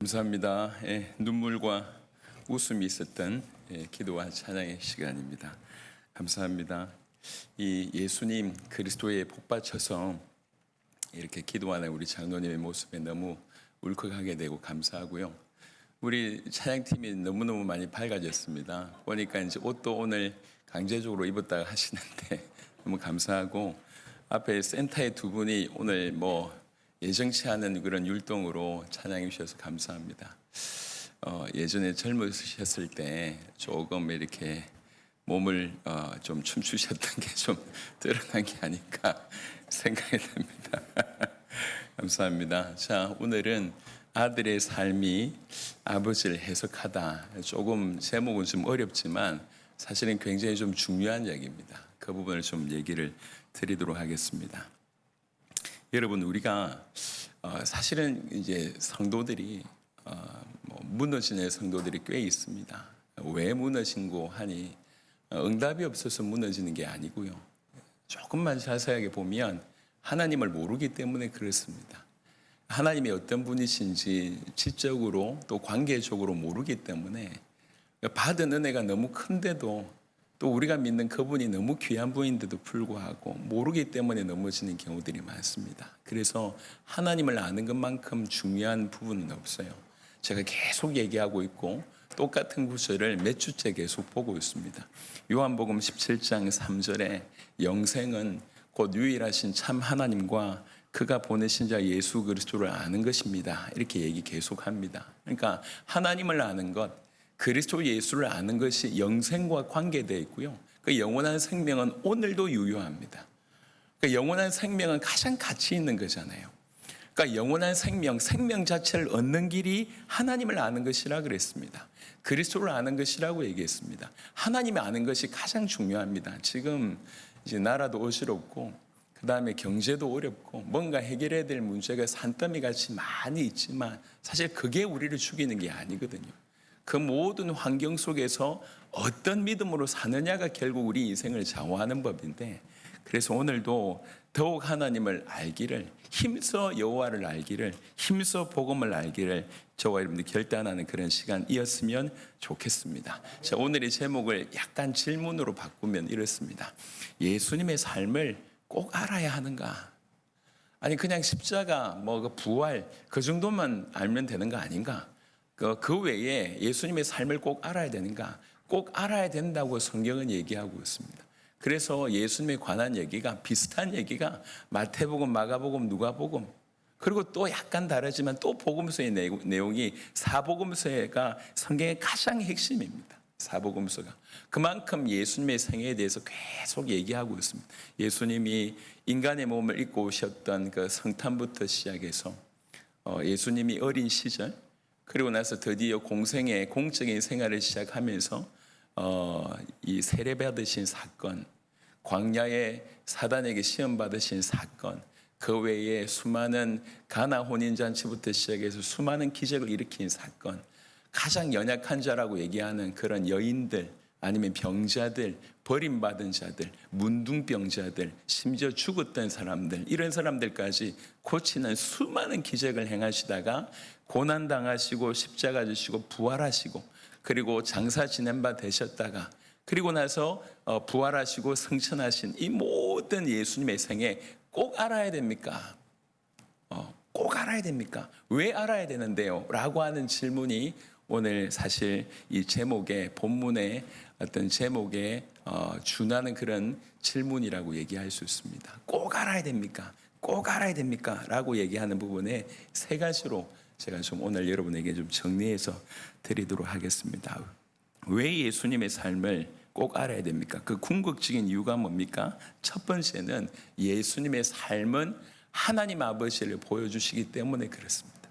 감사합니다. 눈물과 웃음이 있었던 기도와 찬양의 시간입니다. 감사합니다. 이 예수님 그리스도의 복받쳐서 이렇게 기도하는 우리 장로님의 모습에 너무 울컥하게 되고 감사하고요. 우리 찬양팀이 너무너무 많이 밝아졌습니다. 보니까 이제 옷도 오늘 강제적으로 입었다가 하시는데 너무 감사하고, 앞에 센터의 두 분이 오늘 예정치 않은 그런 율동으로 찬양해 주셔서 감사합니다. 예전에 젊으셨을 때 조금 이렇게 몸을 좀 춤추셨던 게 좀 드러난 게 아닐까 생각이 듭니다. 감사합니다. 자, 오늘은 아들의 삶이 아버지를 해석하다. 조금 제목은 좀 어렵지만 사실은 굉장히 좀 중요한 이야기입니다. 그 부분을 좀 얘기를 드리도록 하겠습니다. 여러분, 우리가 사실은 이제 성도들이 무너지는 성도들이 꽤 있습니다. 왜 무너진고 하니 응답이 없어서 무너지는 게 아니고요. 조금만 자세하게 보면 하나님을 모르기 때문에 그렇습니다. 하나님이 어떤 분이신지 지적으로 또 관계적으로 모르기 때문에 받은 은혜가 너무 큰데도 또 우리가 믿는 그분이 너무 귀한 분인데도 불구하고 모르기 때문에 넘어지는 경우들이 많습니다. 그래서 하나님을 아는 것만큼 중요한 부분은 없어요. 제가 계속 얘기하고 있고 똑같은 구절을 몇 주째 계속 보고 있습니다. 요한복음 17장 3절에 영생은 곧 유일하신 참 하나님과 그가 보내신 자 예수 그리스도를 아는 것입니다. 이렇게 얘기 계속합니다. 그러니까 하나님을 아는 것, 그리스도 예수를 아는 것이 영생과 관계되어 있고요. 그 영원한 생명은 오늘도 유효합니다. 그 영원한 생명은 가장 가치 있는 거잖아요. 그러니까 영원한 생명 자체를 얻는 길이 하나님을 아는 것이라 그랬습니다. 그리스도를 아는 것이라고 얘기했습니다. 하나님을 아는 것이 가장 중요합니다. 지금 이제 나라도 어지럽고 그 다음에 경제도 어렵고 뭔가 해결해야 될 문제가 산더미 같이 많이 있지만 사실 그게 우리를 죽이는 게 아니거든요. 그 모든 환경 속에서 어떤 믿음으로 사느냐가 결국 우리 인생을 좌우하는 법인데, 그래서 오늘도 더욱 하나님을 알기를, 힘써 여호와를 알기를, 힘써 복음을 알기를 저와 여러분들 결단하는 그런 시간이었으면 좋겠습니다. 자, 오늘의 제목을 약간 질문으로 바꾸면 이렇습니다. 예수님의 삶을 꼭 알아야 하는가? 아니 그냥 십자가, 부활 그 정도만 알면 되는 거 아닌가? 그 외에 예수님의 삶을 꼭 알아야 되는가? 꼭 알아야 된다고 성경은 얘기하고 있습니다. 그래서 예수님에 관한 얘기가, 비슷한 얘기가 마태복음, 마가복음, 누가복음, 그리고 또 약간 다르지만 또 복음서의 내용이 사복음서가 성경의 가장 핵심입니다. 사복음서가. 그만큼 예수님의 생애에 대해서 계속 얘기하고 있습니다. 예수님이 인간의 몸을 입고 오셨던 그 성탄부터 시작해서 예수님이 어린 시절, 그리고 나서 드디어 공적인 생활을 시작하면서 이 세례 받으신 사건, 광야에 사단에게 시험 받으신 사건, 그 외에 수많은 가나 혼인잔치부터 시작해서 수많은 기적을 일으킨 사건, 가장 연약한 자라고 얘기하는 그런 여인들, 아니면 병자들, 버림받은 자들, 문둥병자들, 심지어 죽었던 사람들, 이런 사람들까지 고치는 수많은 기적을 행하시다가 고난당하시고 십자가 지시고 부활하시고, 그리고 장사 지낸 바 되셨다가 그리고 나서 부활하시고 승천하신 이 모든 예수님의 생애 꼭 알아야 됩니까? 꼭 알아야 됩니까? 왜 알아야 되는데요? 라고 하는 질문이 오늘 사실 이 제목의, 본문의 어떤 제목에 준하는 그런 질문이라고 얘기할 수 있습니다. 꼭 알아야 됩니까? 꼭 알아야 됩니까? 라고 얘기하는 부분에 세 가지로 제가 좀 오늘 여러분에게 좀 정리해서 드리도록 하겠습니다. 왜 예수님의 삶을 꼭 알아야 됩니까? 그 궁극적인 이유가 뭡니까? 첫 번째는 예수님의 삶은 하나님 아버지를 보여주시기 때문에 그렇습니다.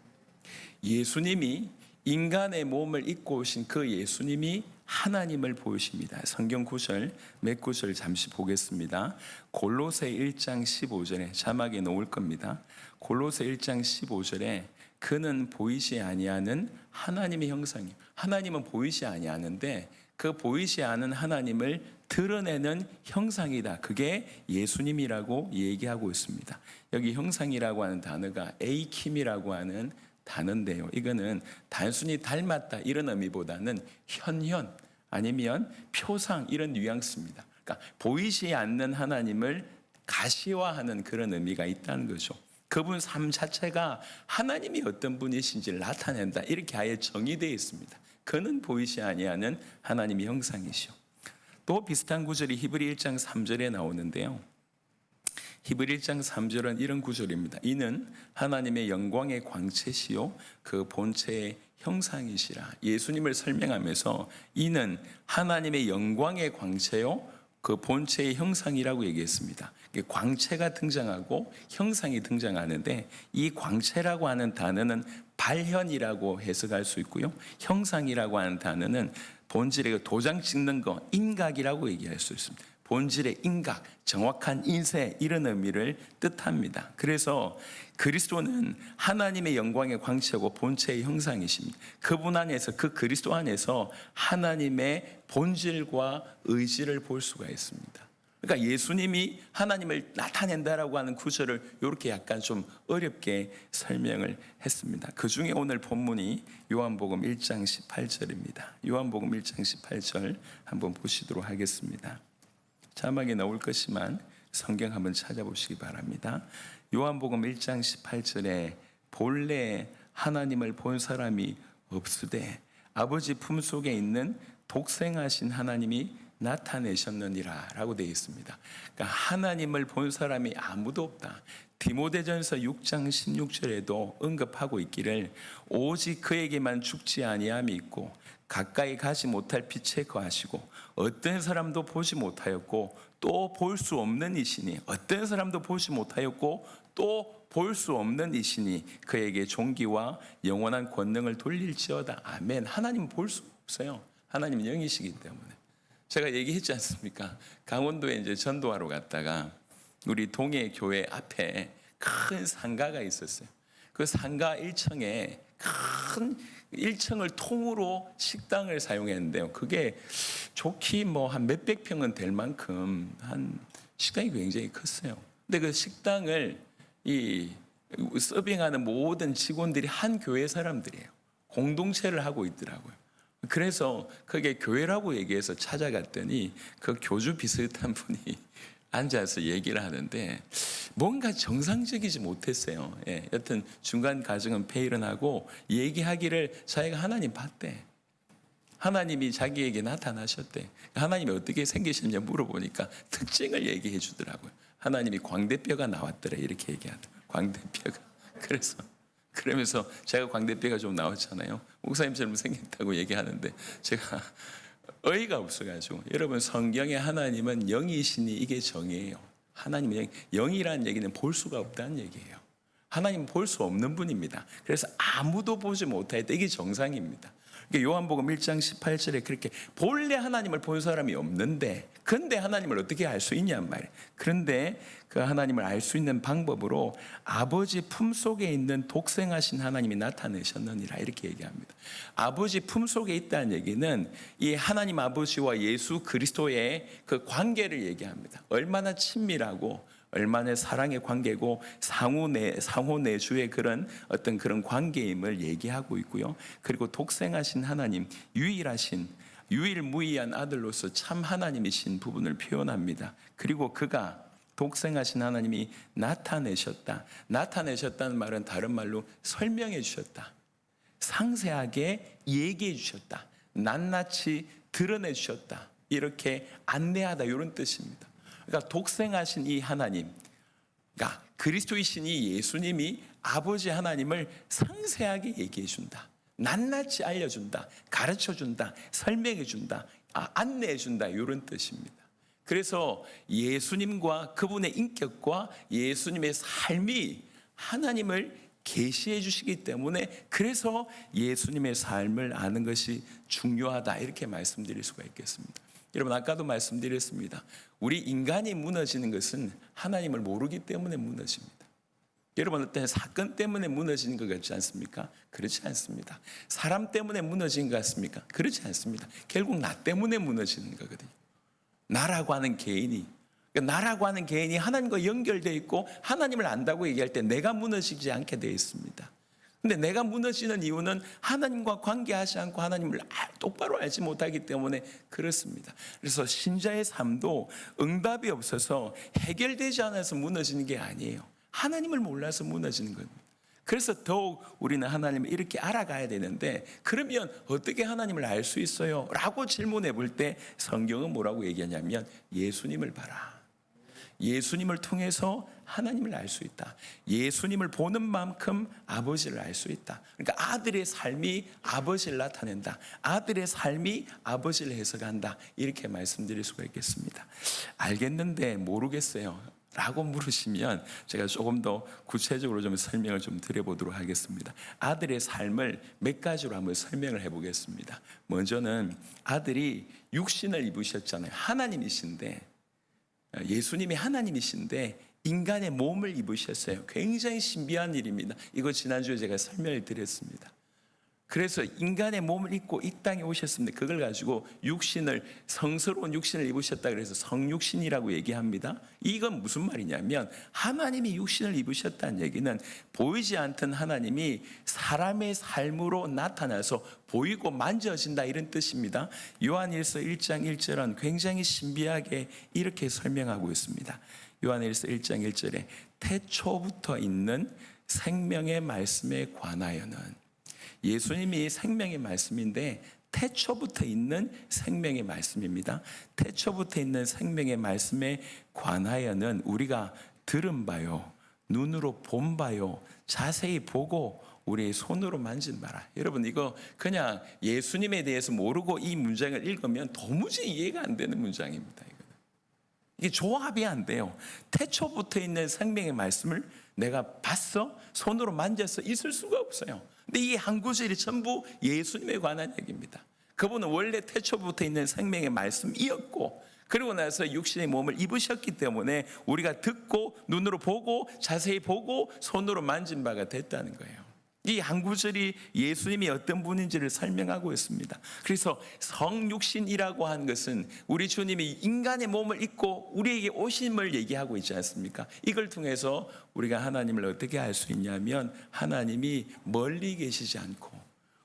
예수님이 인간의 몸을 입고 오신 그 예수님이 하나님을 보여줍니다. 성경 구절, 몇 구절 잠시 보겠습니다. 골로새 1장 15절에 자막에 놓을 겁니다. 골로새 1장 15절에 그는 보이지 아니하는 하나님의 형상이에요. 하나님은 보이지 아니하는데 그 보이지 않은 하나님을 드러내는 형상이다. 그게 예수님이라고 얘기하고 있습니다. 여기 형상이라고 하는 단어가 에이킴이라고 하는 단어인데요. 이거는 단순히 닮았다 이런 의미보다는 현현 아니면 표상 이런 뉘앙스입니다. 그러니까 보이지 않는 하나님을 가시화하는 그런 의미가 있다는 거죠. 그분 삶 자체가 하나님이 어떤 분이신지를 나타낸다. 이렇게 아예 정의되어 있습니다. 그는 보이지 아니하는 하나님의 형상이시오. 또 비슷한 구절이 히브리 1장 3절에 나오는데요. 히브리 1장 3절은 이런 구절입니다. 이는 하나님의 영광의 광채시요 그 본체의 형상이시라. 예수님을 설명하면서 이는 하나님의 영광의 광채요 그 본체의 형상이라고 얘기했습니다. 광채가 등장하고 형상이 등장하는데 이 광채라고 하는 단어는 발현이라고 해석할 수 있고요. 형상이라고 하는 단어는 본질의 도장 찍는 거, 인각이라고 얘기할 수 있습니다. 본질의 인각, 정확한 인쇄 이런 의미를 뜻합니다. 그래서 그리스도는 하나님의 영광의 광채고 본체의 형상이십니다. 그분 안에서 그 그리스도 안에서 하나님의 본질과 의지를 볼 수가 있습니다. 그러니까 예수님이 하나님을 나타낸다라고 하는 구절을 이렇게 약간 좀 어렵게 설명을 했습니다. 그 중에 오늘 본문이 요한복음 1장 18절입니다. 요한복음 1장 18절 한번 보시도록 하겠습니다. 자막에 나올 것이만 성경 한번 찾아보시기 바랍니다. 요한복음 1장 18절에 본래 하나님을 본 사람이 없으되 아버지 품속에 있는 독생하신 하나님이 나타내셨느니라 라고 되어 있습니다. 그러니까 하나님을 본 사람이 아무도 없다. 디모데전서 6장 16절에도 언급하고 있기를 오직 그에게만 죽지 아니함이 있고 가까이 가지 못할 빛에 거하시고 어떤 사람도 보지 못하였고 또 볼 수 없는 이시니 어떤 사람도 보지 못하였고 또 볼 수 없는 이시니 그에게 존귀와 영원한 권능을 돌릴지어다. 아멘. 하나님은 볼 수 없어요. 하나님은 영이시기 때문에. 제가 얘기했지 않습니까? 강원도에 이제 전도하러 갔다가 우리 동해 교회 앞에 큰 상가가 있었어요. 그 상가 1층에 큰 1층을 통으로 식당을 사용했는데요. 그게 좋기 한 몇백 평은 될 만큼 한 식당이 굉장히 컸어요. 근데 그 식당을 이 서빙하는 모든 직원들이 한 교회 사람들이에요. 공동체를 하고 있더라고요. 그래서 그게 교회라고 얘기해서 찾아갔더니 그 교주 비슷한 분이 앉아서 얘기를 하는데 뭔가 정상적이지 못했어요. 여튼 중간 과정은 페일은 하고 얘기하기를 자기가 하나님 봤대. 하나님이 자기에게 나타나셨대. 하나님이 어떻게 생기셨냐 물어보니까 특징을 얘기해 주더라고요. 하나님이 광대뼈가 나왔더래 이렇게 얘기하더라고요. 광대뼈가. 그러면서 제가 광대뼈가 좀 나왔잖아요. 목사님처럼 생겼다고 얘기하는데 제가 어이가 없어가지고 여러분 성경에 하나님은 영이시니 이게 정이에요. 하나님은 영이라는 얘기는 볼 수가 없다는 얘기예요. 하나님은 볼 수 없는 분입니다. 그래서 아무도 보지 못하였다. 이게 정상입니다. 요한복음 1장 18절에 그렇게 본래 하나님을 본 사람이 없는데 근데 하나님을 어떻게 알 수 있냔 말이에요. 그런데 그 하나님을 알 수 있는 방법으로 아버지 품속에 있는 독생하신 하나님이 나타내셨느니라 이렇게 얘기합니다. 아버지 품속에 있다는 얘기는 이 하나님 아버지와 예수 그리스도의 그 관계를 얘기합니다. 얼마나 친밀하고 얼마나 사랑의 관계고 상호 내주의 그런 어떤 그런 관계임을 얘기하고 있고요. 그리고 독생하신 하나님, 유일무이한 아들로서 참 하나님이신 부분을 표현합니다. 그리고 그가 독생하신 하나님이 나타내셨다는 말은 다른 말로 설명해 주셨다. 상세하게 얘기해 주셨다. 낱낱이 드러내 주셨다. 이렇게 안내하다 이런 뜻입니다. 그러니까 독생하신 이 하나님, 그러니까 그리스도이신 이 예수님이 아버지 하나님을 상세하게 얘기해 준다. 낱낱이 알려준다. 가르쳐준다. 설명해준다. 안내해준다. 이런 뜻입니다. 그래서 예수님과 그분의 인격과 예수님의 삶이 하나님을 계시해 주시기 때문에 그래서 예수님의 삶을 아는 것이 중요하다. 이렇게 말씀드릴 수가 있겠습니다. 여러분 아까도 말씀드렸습니다. 우리 인간이 무너지는 것은 하나님을 모르기 때문에 무너집니다. 여러분 어떤 사건 때문에 무너지는 것 같지 않습니까? 그렇지 않습니다. 사람 때문에 무너지는 것 같습니까? 그렇지 않습니다. 결국 나 때문에 무너지는 거거든요. 나라고 하는 개인이 하나님과 연결되어 있고 하나님을 안다고 얘기할 때 내가 무너지지 않게 되어 있습니다. 근데 내가 무너지는 이유는 하나님과 관계하지 않고 하나님을 똑바로 알지 못하기 때문에 그렇습니다. 그래서 신자의 삶도 응답이 없어서 해결되지 않아서 무너지는 게 아니에요. 하나님을 몰라서 무너지는 겁니다. 그래서 더욱 우리는 하나님을 이렇게 알아가야 되는데, 그러면 어떻게 하나님을 알 수 있어요? 라고 질문해 볼 때 성경은 뭐라고 얘기하냐면 예수님을 봐라. 예수님을 통해서 하나님을 알 수 있다. 예수님을 보는 만큼 아버지를 알 수 있다. 그러니까 아들의 삶이 아버지를 나타낸다. 아들의 삶이 아버지를 해석한다. 이렇게 말씀드릴 수가 있겠습니다. 알겠는데 모르겠어요 라고 물으시면 제가 조금 더 구체적으로 좀 설명을 좀 드려보도록 하겠습니다. 아들의 삶을 몇 가지로 한번 설명을 해보겠습니다. 먼저는 아들이 육신을 입으셨잖아요. 하나님이신데, 예수님이 하나님이신데 인간의 몸을 입으셨어요. 굉장히 신비한 일입니다. 이거 지난주에 제가 설명을 드렸습니다. 그래서 인간의 몸을 입고 이 땅에 오셨습니다. 그걸 가지고 육신을, 성스러운 육신을 입으셨다 그래서 성육신이라고 얘기합니다. 이건 무슨 말이냐면 하나님이 육신을 입으셨다는 얘기는 보이지 않던 하나님이 사람의 삶으로 나타나서 보이고 만져진다, 이런 뜻입니다. 요한일서 1장 1절은 굉장히 신비하게 이렇게 설명하고 있습니다. 요한일서 1장 1절에 태초부터 있는 생명의 말씀에 관하여는, 예수님이 생명의 말씀인데 태초부터 있는 생명의 말씀입니다. 태초부터 있는 생명의 말씀에 관하여는 우리가 들은 바요, 눈으로 본 바요, 자세히 보고 우리의 손으로 만진 바라. 여러분, 이거 그냥 예수님에 대해서 모르고 이 문장을 읽으면 도무지 이해가 안 되는 문장입니다. 이게 조합이 안 돼요. 태초부터 있는 생명의 말씀을 내가 봤어? 손으로 만져서 있을 수가 없어요. 근데 이 한 구절이 전부 예수님에 관한 얘기입니다. 그분은 원래 태초부터 있는 생명의 말씀이었고, 그리고 나서 육신의 몸을 입으셨기 때문에 우리가 듣고 눈으로 보고 자세히 보고 손으로 만진 바가 됐다는 거예요. 이 한 구절이 예수님이 어떤 분인지를 설명하고 있습니다. 그래서 성육신이라고 하는 것은 우리 주님이 인간의 몸을 입고 우리에게 오심을 얘기하고 있지 않습니까? 이걸 통해서 우리가 하나님을 어떻게 알 수 있냐면 하나님이 멀리 계시지 않고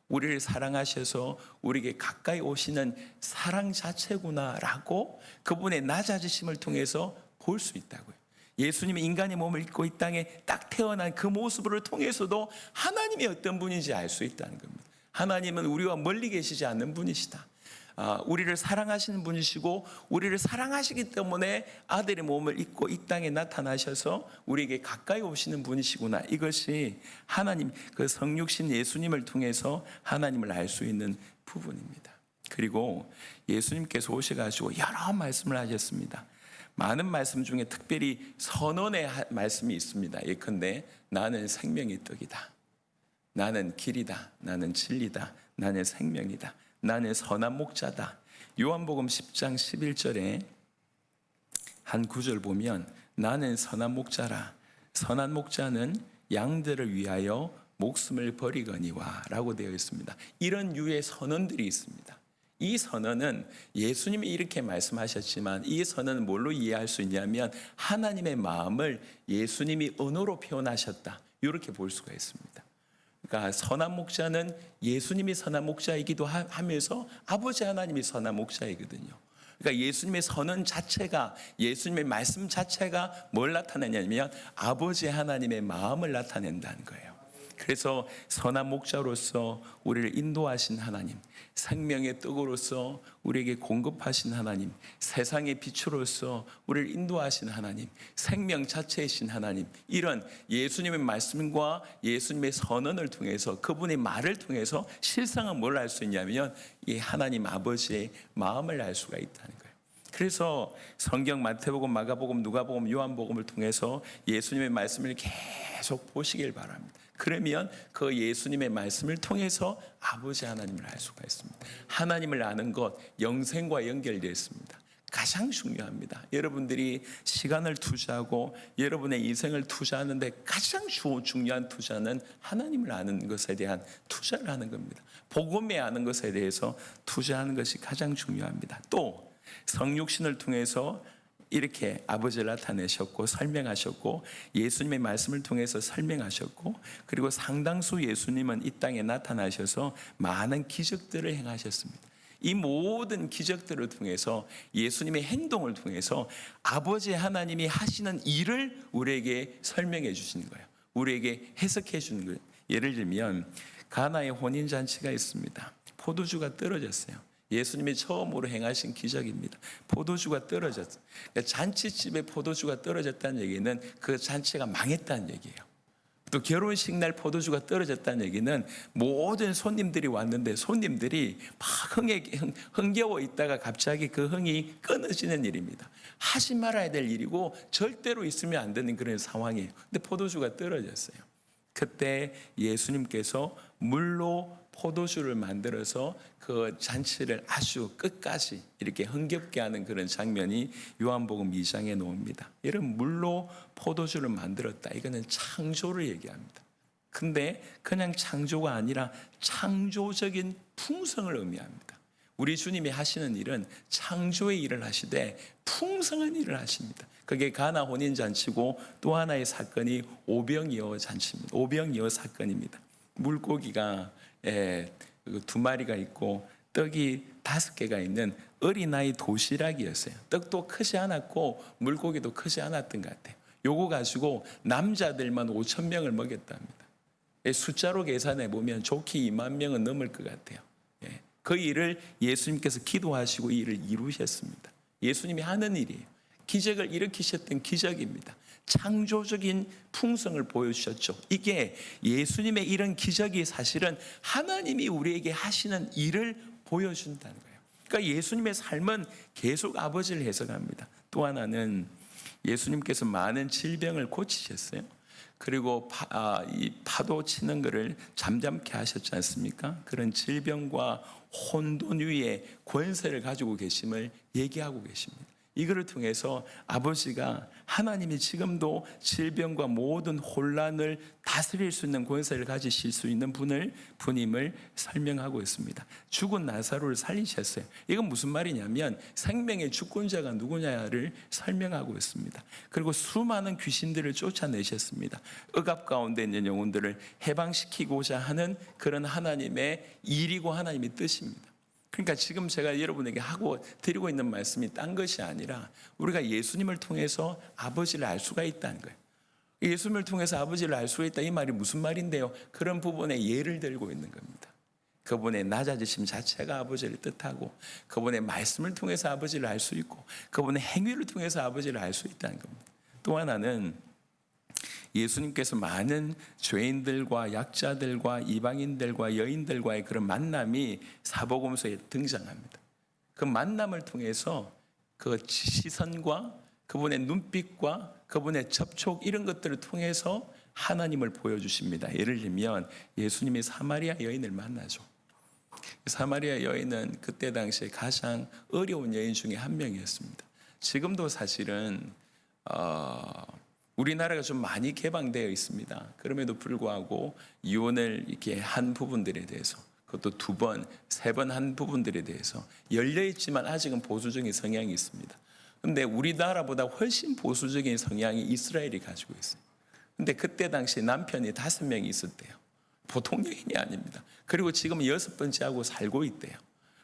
우리를 사랑하셔서 우리에게 가까이 오시는 사랑 자체구나라고 그분의 낮아지심을 통해서 볼 수 있다고요. 예수님이 인간의 몸을 입고 이 땅에 딱 태어난 그 모습을 통해서도 하나님이 어떤 분인지 알 수 있다는 겁니다. 하나님은 우리와 멀리 계시지 않는 분이시다. 우리를 사랑하시는 분이시고 우리를 사랑하시기 때문에 아들의 몸을 입고 이 땅에 나타나셔서 우리에게 가까이 오시는 분이시구나. 이것이 하나님, 그 성육신 예수님을 통해서 하나님을 알 수 있는 부분입니다. 그리고 예수님께서 오셔가지고 여러 말씀을 하셨습니다. 많은 말씀 중에 특별히 선언의 말씀이 있습니다. 예컨대 나는 생명의 떡이다, 나는 길이다, 나는 진리다, 나는 생명이다, 나는 선한 목자다. 요한복음 10장 11절에 한 구절 보면 나는 선한 목자라, 선한 목자는 양들을 위하여 목숨을 버리거니와 라고 되어 있습니다. 이런 유의 선언들이 있습니다. 이 선언은 예수님이 이렇게 말씀하셨지만 이 선언은 뭘로 이해할 수 있냐면 하나님의 마음을 예수님이 언어로 표현하셨다, 이렇게 볼 수가 있습니다. 그러니까 선한 목자는 예수님이 선한 목자이기도 하면서 아버지 하나님이 선한 목자이거든요. 그러니까 예수님의 선언 자체가, 예수님의 말씀 자체가 뭘 나타내냐면 아버지 하나님의 마음을 나타낸다는 거예요. 그래서 선한 목자로서 우리를 인도하신 하나님, 생명의 떡으로서 우리에게 공급하신 하나님, 세상의 빛으로서 우리를 인도하신 하나님, 생명 자체이신 하나님, 이런 예수님의 말씀과 예수님의 선언을 통해서, 그분의 말을 통해서 실상은 뭘 알 수 있냐면 이 하나님 아버지의 마음을 알 수가 있다는 거예요. 그래서 성경 마태복음, 마가복음, 누가복음, 요한복음을 통해서 예수님의 말씀을 계속 보시길 바랍니다. 그러면 그 예수님의 말씀을 통해서 아버지 하나님을 알 수가 있습니다. 하나님을 아는 것, 영생과 연결되어 있습니다. 가장 중요합니다. 여러분들이 시간을 투자하고 여러분의 인생을 투자하는데 가장 중요한 투자는 하나님을 아는 것에 대한 투자를 하는 겁니다. 복음에 아는 것에 대해서 투자하는 것이 가장 중요합니다. 또 성육신을 통해서 이렇게 아버지를 나타내셨고 설명하셨고 예수님의 말씀을 통해서 설명하셨고 그리고 상당수 예수님은 이 땅에 나타나셔서 많은 기적들을 행하셨습니다. 이 모든 기적들을 통해서 예수님의 행동을 통해서 아버지 하나님이 하시는 일을 우리에게 설명해 주시는 거예요. 우리에게 해석해 주는 거예요. 예를 들면 가나의 혼인잔치가 있습니다. 포도주가 떨어졌어요. 예수님이 처음으로 행하신 기적입니다. 포도주가 떨어졌어요. 그러니까 잔치집에 포도주가 떨어졌다는 얘기는 그 잔치가 망했다는 얘기예요. 또 결혼식 날 포도주가 떨어졌다는 얘기는 모든 손님들이 왔는데 손님들이 막 흥겨워 있다가 갑자기 그 흥이 끊어지는 일입니다. 하지 말아야 될 일이고 절대로 있으면 안 되는 그런 상황이에요. 근데 포도주가 떨어졌어요. 그때 예수님께서 물로 포도주를 만들어서 그 잔치를 아주 끝까지 이렇게 흥겹게 하는 그런 장면이 요한복음 2장에 나옵니다. 이런 물로 포도주를 만들었다. 이거는 창조를 얘기합니다. 근데 그냥 창조가 아니라 창조적인 풍성을 의미합니다. 우리 주님이 하시는 일은 창조의 일을 하시되 풍성한 일을 하십니다. 그게 가나 혼인잔치고 또 하나의 사건이 오병이어 잔치입니다. 오병이어 사건입니다. 물고기가 2마리가 있고 떡이 5개가 있는 어린아이 도시락이었어요. 떡도 크지 않았고 물고기도 크지 않았던 것 같아요. 요거 가지고 남자들만 5,000명을 먹였답니다. 숫자로 계산해 보면 좋게 2만 명은 넘을 것 같아요. 그 일을 예수님께서 기도하시고 이 일을 이루셨습니다. 예수님이 하는 일이에요. 기적을 일으키셨던 기적입니다. 창조적인 풍성을 보여주셨죠. 이게 예수님의 이런 기적이 사실은 하나님이 우리에게 하시는 일을 보여준다는 거예요. 그러니까 예수님의 삶은 계속 아버지를 해석합니다. 또 하나는 예수님께서 많은 질병을 고치셨어요. 그리고 이 파도 치는 것을 잠잠케 하셨지 않습니까? 그런 질병과 혼돈 위에 권세를 가지고 계심을 얘기하고 계십니다. 이거를 통해서 아버지가 하나님이 지금도 질병과 모든 혼란을 다스릴 수 있는 권세를 가지실 수 있는 분임을 설명하고 있습니다. 죽은 나사로를 살리셨어요. 이건 무슨 말이냐면 생명의 주권자가 누구냐를 설명하고 있습니다. 그리고 수많은 귀신들을 쫓아내셨습니다. 억압 가운데 있는 영혼들을 해방시키고자 하는 그런 하나님의 일이고 하나님의 뜻입니다. 그러니까 지금 제가 여러분에게 하고 드리고 있는 말씀이 딴 것이 아니라 우리가 예수님을 통해서 아버지를 알 수가 있다는 거예요. 예수님을 통해서 아버지를 알 수가 있다. 이 말이 무슨 말인데요? 그런 부분에 예를 들고 있는 겁니다. 그분의 낮아지심 자체가 아버지를 뜻하고 그분의 말씀을 통해서 아버지를 알 수 있고 그분의 행위를 통해서 아버지를 알 수 있다는 겁니다. 또 하나는 예수님께서 많은 죄인들과 약자들과 이방인들과 여인들과의 그런 만남이 사복음서에 등장합니다. 그 만남을 통해서 그 시선과 그분의 눈빛과 그분의 접촉 이런 것들을 통해서 하나님을 보여주십니다. 예를 들면 예수님이 사마리아 여인을 만나죠. 사마리아 여인은 그때 당시에 가장 어려운 여인 중에 한 명이었습니다. 지금도 사실은 우리나라가 좀 많이 개방되어 있습니다. 그럼에도 불구하고 이혼을 이렇게 한 부분들에 대해서 그것도 2번, 3번 한 부분들에 대해서 열려있지만 아직은 보수적인 성향이 있습니다. 그런데 우리나라보다 훨씬 보수적인 성향이 이스라엘이 가지고 있어요. 그런데 그때 당시 남편이 5명이 있었대요. 보통 여인이 아닙니다. 그리고 지금 6번째하고 살고 있대요.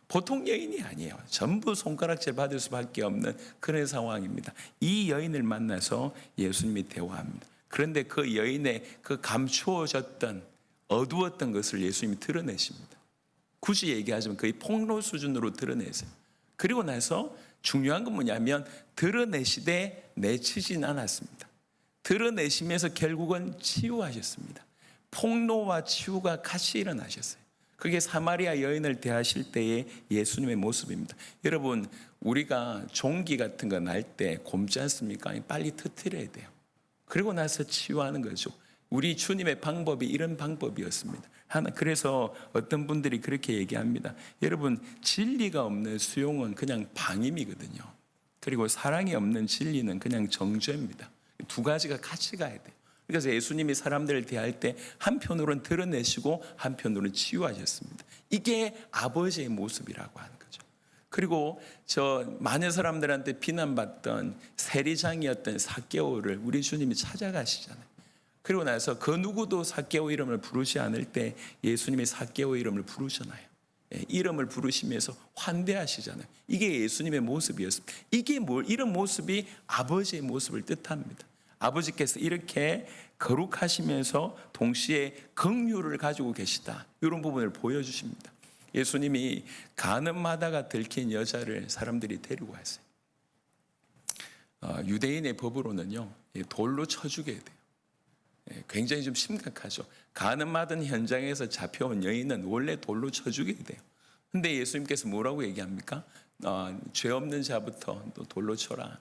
보통 여인이 아니에요. 전부 손가락질 받을 수밖에 없는 그런 상황입니다. 이 여인을 만나서 예수님이 대화합니다. 그런데 그 여인의 그 감추어졌던 어두웠던 것을 예수님이 드러내십니다. 굳이 얘기하자면 거의 폭로 수준으로 드러내세요. 그리고 나서 중요한 건 뭐냐면 드러내시되 내치진 않았습니다. 드러내시면서 결국은 치유하셨습니다. 폭로와 치유가 같이 일어나셨어요. 그게 사마리아 여인을 대하실 때의 예수님의 모습입니다. 여러분, 우리가 종기 같은 거 날 때 곪지 않습니까? 빨리 터뜨려야 돼요. 그리고 나서 치유하는 거죠. 우리 주님의 방법이 이런 방법이었습니다. 그래서 어떤 분들이 그렇게 얘기합니다. 여러분, 진리가 없는 수용은 그냥 방임이거든요. 그리고 사랑이 없는 진리는 그냥 정죄입니다. 2가지가 같이 가야 돼요. 그래서 예수님이 사람들을 대할 때 한편으로는 드러내시고 한편으로는 치유하셨습니다. 이게 아버지의 모습이라고 하는 거죠. 그리고 저 많은 사람들한테 비난받던 세리장이었던 삭개오를 우리 주님이 찾아가시잖아요. 그리고 나서 그 누구도 삭개오 이름을 부르지 않을 때 예수님이 삭개오 이름을 부르잖아요. 이름을 부르시면서 환대하시잖아요. 이게 예수님의 모습이었습니다. 이런 모습이 아버지의 모습을 뜻합니다. 아버지께서 이렇게 거룩하시면서 동시에 긍휼을 가지고 계시다, 이런 부분을 보여주십니다. 예수님이 간음하다가 들킨 여자를 사람들이 데리고 왔어요. 유대인의 법으로는요, 돌로 쳐 죽여야 돼요. 굉장히 좀 심각하죠. 간음하던 현장에서 잡혀온 여인은 원래 돌로 쳐 죽여야 돼요. 근데 예수님께서 뭐라고 얘기합니까? 죄 없는 자부터 또 돌로 쳐라.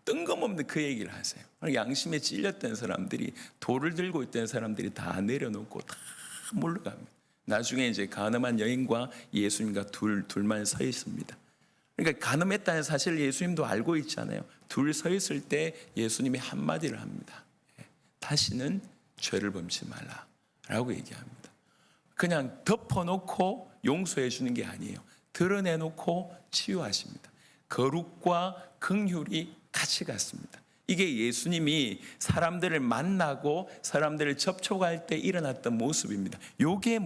뜬금없는 그 얘기를 하세요. 양심에 찔렸던 사람들이, 돌을 들고 있던 사람들이 다 내려놓고 다 물러갑니다. 나중에 이제 간음한 여인과 예수님과 둘만 서 있습니다. 그러니까 간음했다는 사실을 예수님도 알고 있잖아요. 둘 서 있을 때 예수님이 한마디를 합니다. 다시는 죄를 범치 말라라고 얘기합니다. 그냥 덮어놓고 용서해 주는 게 아니에요. 드러내놓고 치유하십니다. 거룩과 긍휼이 같이 갔습니다. 이게 예수님이 사람들을 만나고 사람들을 접촉할 때 일어났던 모습입니다. 이게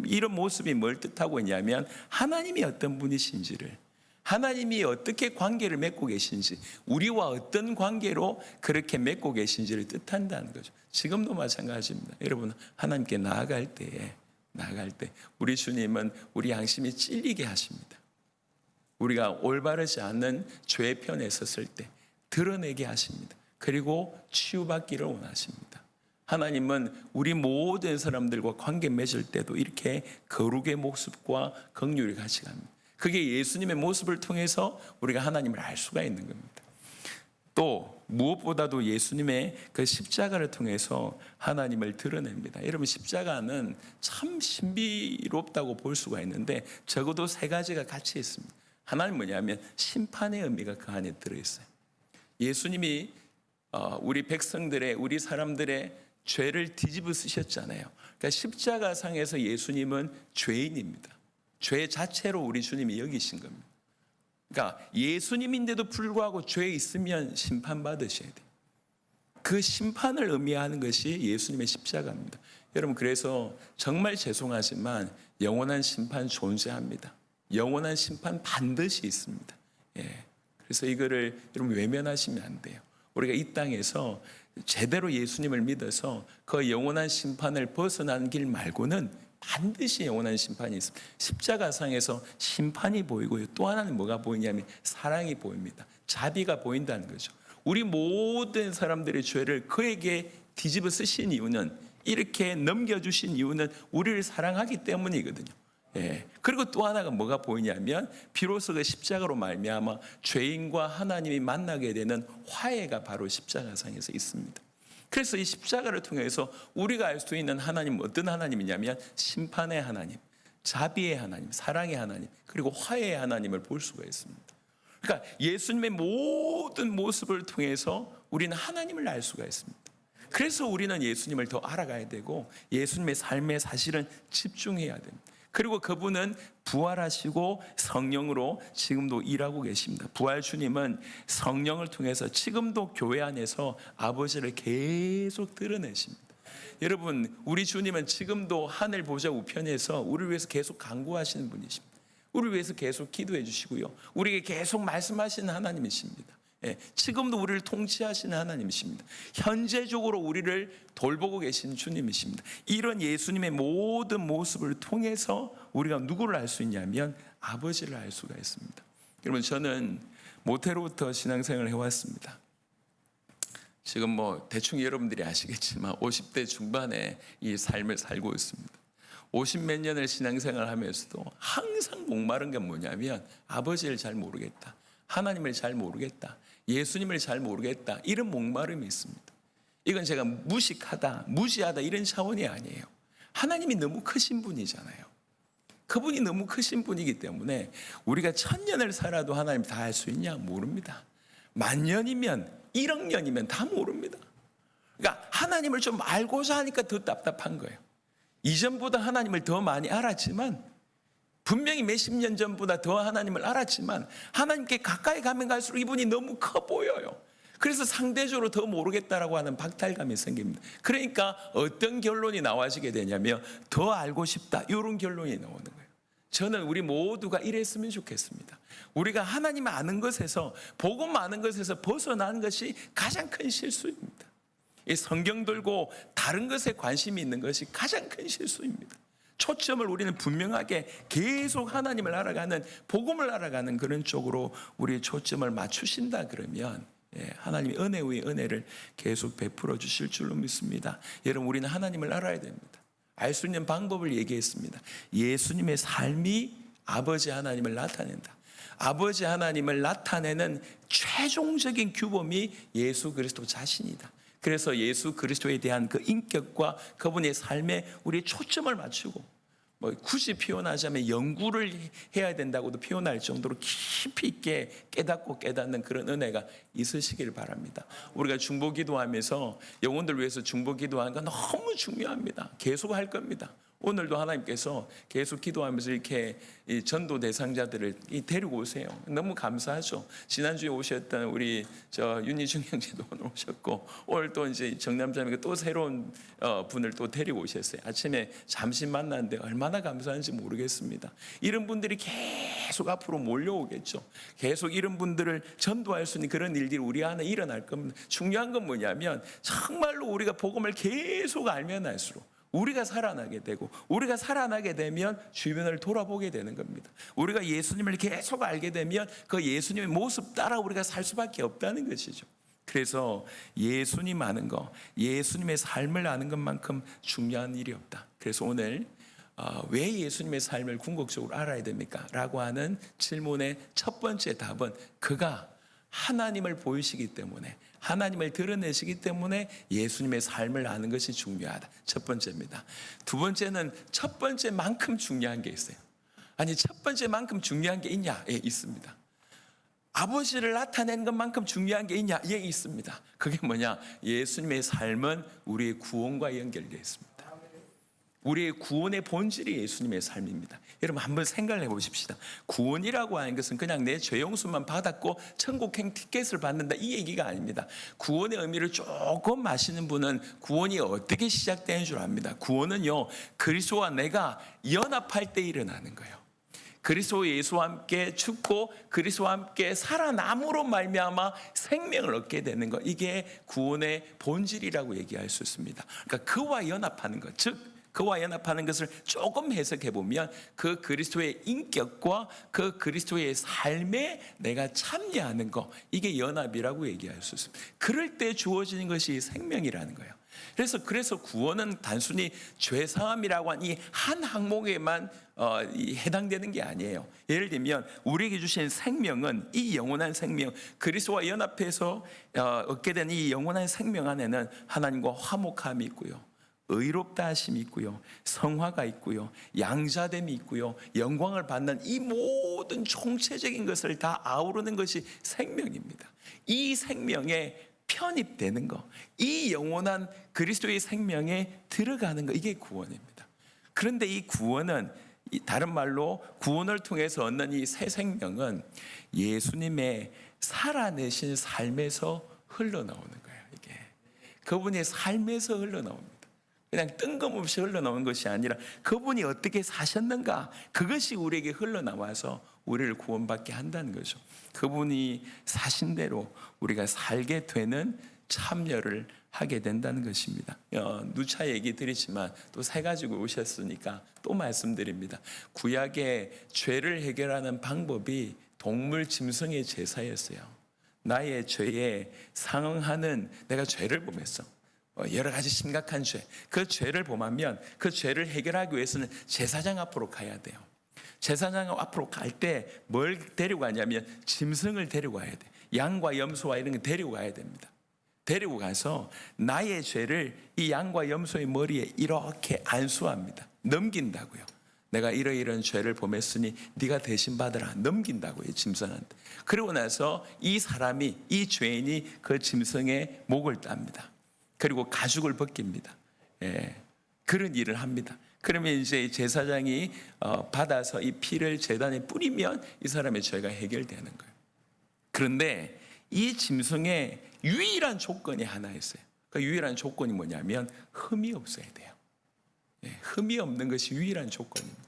이런 모습이 뭘 뜻하고 있냐면 하나님이 어떤 분이신지를, 하나님이 어떻게 관계를 맺고 계신지, 우리와 어떤 관계로 그렇게 맺고 계신지를 뜻한다는 거죠. 지금도 마찬가지입니다. 여러분, 하나님께 나아갈 때 우리 주님은 우리 양심이 찔리게 하십니다. 우리가 올바르지 않는 죄의 편에 섰을 때 드러내게 하십니다. 그리고 치유받기를 원하십니다. 하나님은 우리 모든 사람들과 관계 맺을 때도 이렇게 거룩의 모습과 긍휼이 같이 갑니다. 그게 예수님의 모습을 통해서 우리가 하나님을 알 수가 있는 겁니다. 또 무엇보다도 예수님의 그 십자가를 통해서 하나님을 드러냅니다. 여러분, 십자가는 참 신비롭다고 볼 수가 있는데 적어도 세 가지가 같이 있습니다. 하나는 뭐냐면 심판의 의미가 그 안에 들어있어요. 예수님이 우리 백성들의, 우리 사람들의 죄를 뒤집어 쓰셨잖아요. 그러니까 십자가상에서 예수님은 죄인입니다. 죄 자체로 우리 주님이 여기신 겁니다. 그러니까 예수님인데도 불구하고 죄에 있으면 심판받으셔야 돼요. 그 심판을 의미하는 것이 예수님의 십자가입니다. 여러분, 그래서 정말 죄송하지만 영원한 심판 존재합니다. 영원한 심판 반드시 있습니다. 그래서 이거를 여러분 외면하시면 안 돼요. 우리가 이 땅에서 제대로 예수님을 믿어서 그 영원한 심판을 벗어나는 길 말고는 반드시 영원한 심판이 있습니다. 십자가상에서 심판이 보이고요. 또 하나는 뭐가 보이냐면 사랑이 보입니다. 자비가 보인다는 거죠. 우리 모든 사람들의 죄를 그에게 뒤집어 쓰신 이유는, 이렇게 넘겨주신 이유는 우리를 사랑하기 때문이거든요. 그리고 또 하나가 뭐가 보이냐면 비로소 그 십자가로 말미암아 죄인과 하나님이 만나게 되는 화해가 바로 십자가상에서 있습니다. 그래서 이 십자가를 통해서 우리가 알 수 있는 하나님은 어떤 하나님이냐면 심판의 하나님, 자비의 하나님, 사랑의 하나님, 그리고 화해의 하나님을 볼 수가 있습니다. 그러니까 예수님의 모든 모습을 통해서 우리는 하나님을 알 수가 있습니다. 그래서 우리는 예수님을 더 알아가야 되고 예수님의 삶에 사실은 집중해야 됩니다. 그리고 그분은 부활하시고 성령으로 지금도 일하고 계십니다. 부활 주님은 성령을 통해서 지금도 교회 안에서 아버지를 계속 드러내십니다. 여러분, 우리 주님은 지금도 하늘 보좌 우편에서 우리를 위해서 계속 간구하시는 분이십니다. 우리를 위해서 계속 기도해 주시고요, 우리에게 계속 말씀하시는 하나님이십니다. 지금도 우리를 통치하시는 하나님이십니다. 현재적으로 우리를 돌보고 계신 주님이십니다. 이런 예수님의 모든 모습을 통해서 우리가 누구를 알 수 있냐면 아버지를 알 수가 있습니다. 여러분, 저는 모태로부터 신앙생활을 해왔습니다. 지금 대충 여러분들이 아시겠지만 50대 중반에 이 삶을 살고 있습니다. 50몇 년을 신앙생활을 하면서도 항상 목마른 게 뭐냐면 아버지를 잘 모르겠다, 하나님을 잘 모르겠다, 예수님을 잘 모르겠다, 이런 목마름이 있습니다. 이건 제가 무시하다 이런 차원이 아니에요. 하나님이 너무 크신 분이잖아요. 그분이 너무 크신 분이기 때문에 우리가 1000년을 살아도 하나님 다 알 수 있냐? 모릅니다. 10,000년이면 1억 년이면 다 모릅니다. 그러니까 하나님을 좀 알고자 하니까 더 답답한 거예요. 이전보다 하나님을 더 많이 알았지만 분명히 몇십 년 전보다 더 하나님을 알았지만 하나님께 가까이 가면 갈수록 이분이 너무 커 보여요. 그래서 상대적으로 더 모르겠다라고 하는 박탈감이 생깁니다. 그러니까 어떤 결론이 나와지게 되냐면 더 알고 싶다, 이런 결론이 나오는 거예요. 저는 우리 모두가 이랬으면 좋겠습니다. 우리가 하나님 아는 것에서, 복음 아는 것에서 벗어나는 것이 가장 큰 실수입니다. 이 성경 들고 다른 것에 관심이 있는 것이 가장 큰 실수입니다. 초점을 우리는 분명하게 계속 하나님을 알아가는, 복음을 알아가는 그런 쪽으로 우리의 초점을 맞추신다 그러면 하나님이 은혜 위에 은혜를 계속 베풀어 주실 줄로 믿습니다. 여러분, 우리는 하나님을 알아야 됩니다. 알 수 있는 방법을 얘기했습니다. 예수님의 삶이 아버지 하나님을 나타낸다. 아버지 하나님을 나타내는 최종적인 규범이 예수 그리스도 자신이다. 그래서 예수 그리스도에 대한 그 인격과 그분의 삶에 우리 초점을 맞추고, 굳이 표현하자면 연구를 해야 된다고도 표현할 정도로 깊이 있게 깨닫고 깨닫는 그런 은혜가 있으시길 바랍니다. 우리가 중보 기도하면서 영혼들 위해서 중보 기도하는 건 너무 중요합니다. 계속 할 겁니다. 오늘도 하나님께서 계속 기도하면서 이렇게 이 전도 대상자들을 데리고 오세요. 너무 감사하죠. 지난주에 오셨던 우리 윤희중 형제도 오늘 오셨고, 오늘 또 이제 정남자매가 또 새로운 분을 또 데리고 오셨어요. 아침에 잠시 만났는데 얼마나 감사한지 모르겠습니다. 이런 분들이 계속 앞으로 몰려오겠죠. 계속 이런 분들을 전도할 수 있는 그런 일들이 우리 안에 일어날 겁니다. 중요한 건 뭐냐면 정말로 우리가 복음을 계속 알면 알수록 우리가 살아나게 되고, 우리가 살아나게 되면 주변을 돌아보게 되는 겁니다. 우리가 예수님을 계속 알게 되면 그 예수님의 모습 따라 우리가 살 수밖에 없다는 것이죠. 그래서 예수님 아는 거, 예수님의 삶을 아는 것만큼 중요한 일이 없다. 그래서 오늘 왜 예수님의 삶을 궁극적으로 알아야 됩니까? 라고 하는 질문의 첫 번째 답은 그가 하나님을 보이시기 때문에, 하나님을 드러내시기 때문에 예수님의 삶을 아는 것이 중요하다. 첫 번째입니다. 두 번째는 첫 번째만큼 중요한 게 있어요. 아니, 첫 번째만큼 중요한 게 있냐? 예, 있습니다. 아버지를 나타낸 것만큼 중요한 게 있냐? 예, 있습니다. 그게 뭐냐? 예수님의 삶은 우리의 구원과 연결되어 있습니다. 우리의 구원의 본질이 예수님의 삶입니다. 여러분, 한번 생각을 해보십시다. 구원이라고 하는 것은 그냥 내 죄 용서만 받았고 천국행 티켓을 받는다, 이 얘기가 아닙니다. 구원의 의미를 조금 아시는 분은 구원이 어떻게 시작되는 줄 압니다. 구원은요, 그리스도와 내가 연합할 때 일어나는 거예요. 그리스도 예수와 함께 죽고 그리스도와 함께 살아남으로 말미암아 생명을 얻게 되는 것, 이게 구원의 본질이라고 얘기할 수 있습니다. 그러니까 그와 연합하는 것, 즉 그와 연합하는 것을 조금 해석해 보면 그 그리스도의 인격과 그 그리스도의 삶에 내가 참여하는 것, 이게 연합이라고 얘기할 수 있습니다. 그럴 때 주어지는 것이 생명이라는 거예요. 그래서 구원은 단순히 죄사함이라고 한 이 한 항목에만 해당되는 게 아니에요. 예를 들면 우리에게 주신 생명은, 이 영원한 생명, 그리스도와 연합해서 얻게 된 이 영원한 생명 안에는 하나님과 화목함이 있고요, 의롭다 하심이 있고요, 성화가 있고요, 양자됨이 있고요, 영광을 받는 이 모든 총체적인 것을 다 아우르는 것이 생명입니다. 이 생명에 편입되는 것, 이 영원한 그리스도의 생명에 들어가는 것, 이게 구원입니다. 그런데 이 구원은, 다른 말로 구원을 통해서 얻는 이 새 생명은 예수님의 살아내신 삶에서 흘러나오는 거예요. 이게 그분의 삶에서 흘러나옵니다. 그냥 뜬금없이 흘러나오는 것이 아니라 그분이 어떻게 사셨는가, 그것이 우리에게 흘러나와서 우리를 구원받게 한다는 거죠. 그분이 사신 대로 우리가 살게 되는 참여를 하게 된다는 것입니다. 누차 얘기 드리지만 또 새 가지고 오셨으니까 또 말씀드립니다. 구약의 죄를 해결하는 방법이 동물 짐승의 제사였어요. 나의 죄에 상응하는, 내가 죄를 범했어, 여러 가지 심각한 죄, 그 죄를 범하면 그 죄를 해결하기 위해서는 제사장 앞으로 가야 돼요. 제사장 앞으로 갈 때 뭘 데리고 가냐면 짐승을 데리고 가야 돼. 양과 염소와 이런 거 데리고 가야 됩니다. 데리고 가서 나의 죄를 이 양과 염소의 머리에 이렇게 안수합니다. 넘긴다고요. 내가 이러이러한 죄를 범했으니 네가 대신 받으라, 넘긴다고요, 짐승한테. 그러고 나서 이 사람이, 이 죄인이 그 짐승의 목을 땁니다. 그리고 가죽을 벗깁니다. 그런 일을 합니다. 그러면 이제 제사장이 받아서 이 피를 제단에 뿌리면 이 사람의 죄가 해결되는 거예요. 그런데 이 짐승의 유일한 조건이 하나 있어요. 그 유일한 조건이 뭐냐면 흠이 없어야 돼요. 흠이 없는 것이 유일한 조건입니다.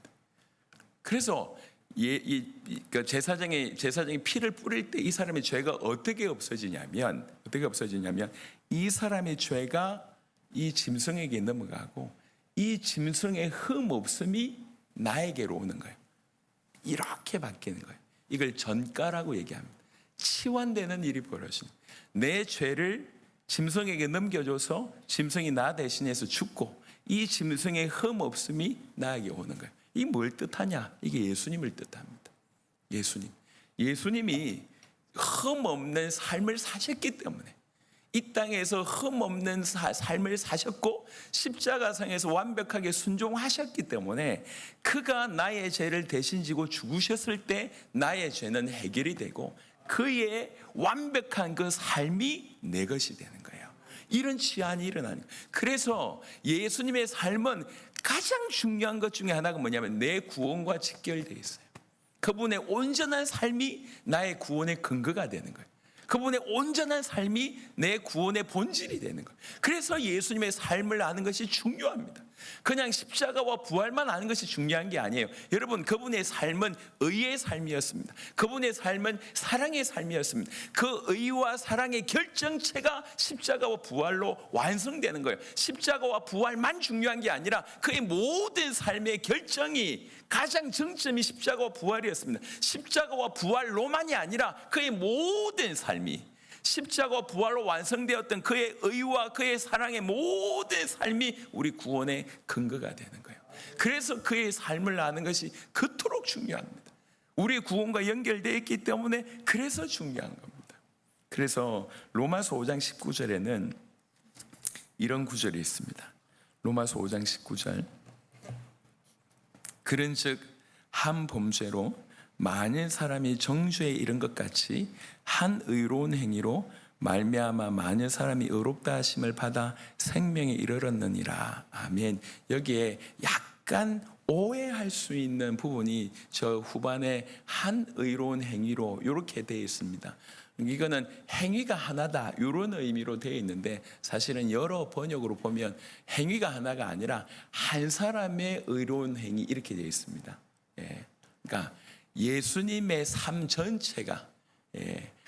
그래서 제사장이 피를 뿌릴 때 이 사람의 죄가 어떻게 없어지냐면 이 사람의 죄가 이 짐승에게 넘어가고 이 짐승의 흠 없음이 나에게로 오는 거예요. 이렇게 바뀌는 거예요. 이걸 전가라고 얘기합니다. 치환되는 일이 벌어집니다. 내 죄를 짐승에게 넘겨줘서 짐승이 나 대신해서 죽고 이 짐승의 흠 없음이 나에게 오는 거예요. 이게 뭘 뜻하냐? 이게 예수님을 뜻합니다. 예수님이 흠 없는 삶을 사셨기 때문에 이 땅에서 흠 없는 삶을 사셨고 십자가상에서 완벽하게 순종하셨기 때문에 그가 나의 죄를 대신 지고 죽으셨을 때 나의 죄는 해결이 되고 그의 완벽한 그 삶이 내 것이 되는 거예요. 이런 치안이 일어나는 거예요. 그래서 예수님의 삶은 가장 중요한 것 중에 하나가 뭐냐면 내 구원과 직결되어 있어요. 그분의 온전한 삶이 나의 구원의 근거가 되는 거예요. 그분의 온전한 삶이 내 구원의 본질이 되는 거예요. 그래서 예수님의 삶을 아는 것이 중요합니다. 그냥 십자가와 부활만 아는 것이 중요한 게 아니에요. 여러분, 그분의 삶은 의의 삶이었습니다. 그분의 삶은 사랑의 삶이었습니다. 그 의와 사랑의 결정체가 십자가와 부활로 완성되는 거예요. 십자가와 부활만 중요한 게 아니라 그의 모든 삶의 결정이 가장 정점이 십자가와 부활이었습니다. 십자가와 부활로만이 아니라 그의 모든 삶이 십자가와 부활로 완성되었던 그의 의와 그의 사랑의 모든 삶이 우리 구원의 근거가 되는 거예요. 그래서 그의 삶을 아는 것이 그토록 중요합니다. 우리 구원과 연결되어 있기 때문에 그래서 중요한 겁니다. 그래서 로마서 5장 19절에는 이런 구절이 있습니다. 로마서 5장 19절. 그런즉 한 범죄로 많은 사람이 정죄에 이른 것 같이 한 의로운 행위로 말미암아 많은 사람이 의롭다 하심을 받아 생명에 이르렀느니라. 아멘. 여기에 약간 오해할 수 있는 부분이 저 후반에 한 의로운 행위로 이렇게 되어 있습니다. 이거는 행위가 하나다 이런 의미로 되어 있는데 사실은 여러 번역으로 보면 행위가 하나가 아니라 한 사람의 의로운 행위 이렇게 되어 있습니다. 그러니까 예수님의 삶 전체가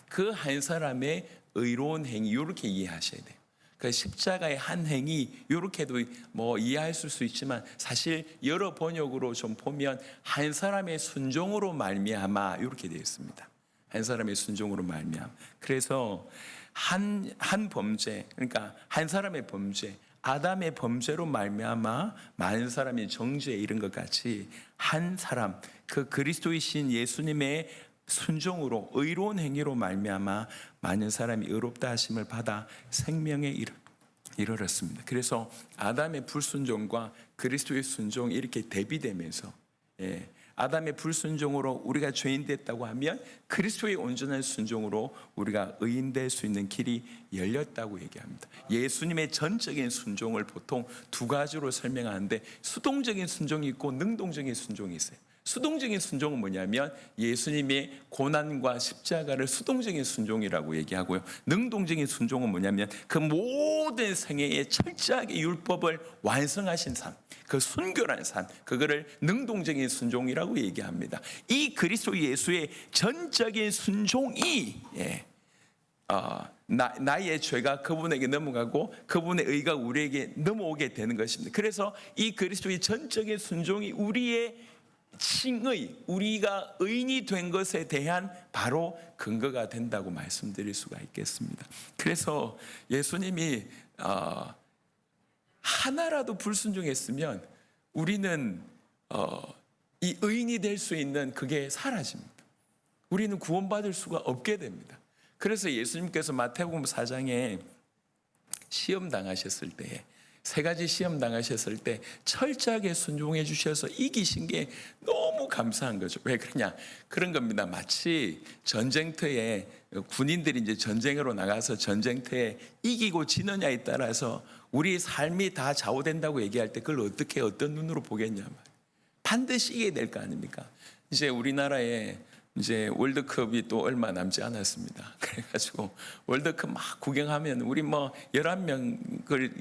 그 한 사람의 의로운 행위 이렇게 이해하셔야 돼요. 그 십자가의 한 행위 이렇게도 뭐 이해할 수 있지만 사실 여러 번역으로 좀 보면 한 사람의 순종으로 말미암아 이렇게 되어 있습니다. 한 사람의 순종으로 말미암아. 그래서 한 범죄, 그러니까 한 사람의 범죄, 아담의 범죄로 말미암아 많은 사람이 정죄에 이른 것 같이 한 사람, 그 그리스도이신 예수님의 순종으로 의로운 행위로 말미암아 많은 사람이 의롭다 하심을 받아 생명에 이르렀습니다. 그래서 아담의 불순종과 그리스도의 순종이 이렇게 대비되면서 아담의 불순종으로 우리가 죄인 됐다고 하면 그리스도의 온전한 순종으로 우리가 의인될 수 있는 길이 열렸다고 얘기합니다. 예수님의 전적인 순종을 보통 두 가지로 설명하는데 수동적인 순종이 있고 능동적인 순종이 있어요. 수동적인 순종은 뭐냐면 예수님의 고난과 십자가를 수동적인 순종이라고 얘기하고요. 능동적인 순종은 뭐냐면 그 모든 생애에 철저하게 율법을 완성하신 삶, 그 순결한 삶, 그거를 능동적인 순종이라고 얘기합니다. 이 그리스도 예수의 전적인 순종이 나의 죄가 그분에게 넘어가고 그분의 의가 우리에게 넘어오게 되는 것입니다. 그래서 이 그리스도의 전적인 순종이 우리의 칭의, 우리가 의인이 된 것에 대한 바로 근거가 된다고 말씀드릴 수가 있겠습니다. 그래서 예수님이 하나라도 불순종했으면 우리는 이 의인이 될 수 있는 그게 사라집니다. 우리는 구원받을 수가 없게 됩니다. 그래서 예수님께서 마태복음 4장에 시험 당하셨을 때 세 가지 시험 당하셨을 때 철저하게 순종해 주셔서 이기신 게 너무 감사한 거죠. 왜 그러냐? 그런 겁니다. 마치 전쟁터에 군인들이 이제 전쟁으로 나가서 전쟁터에 이기고 지느냐에 따라서 우리 삶이 다 좌우된다고 얘기할 때 그걸 어떻게 어떤 눈으로 보겠냐 말이에요. 반드시 이겨야 될 거 아닙니까? 이제 우리나라에 이제 월드컵이 또 얼마 남지 않았습니다. 그래가지고 월드컵 막 구경하면 우리 뭐 11명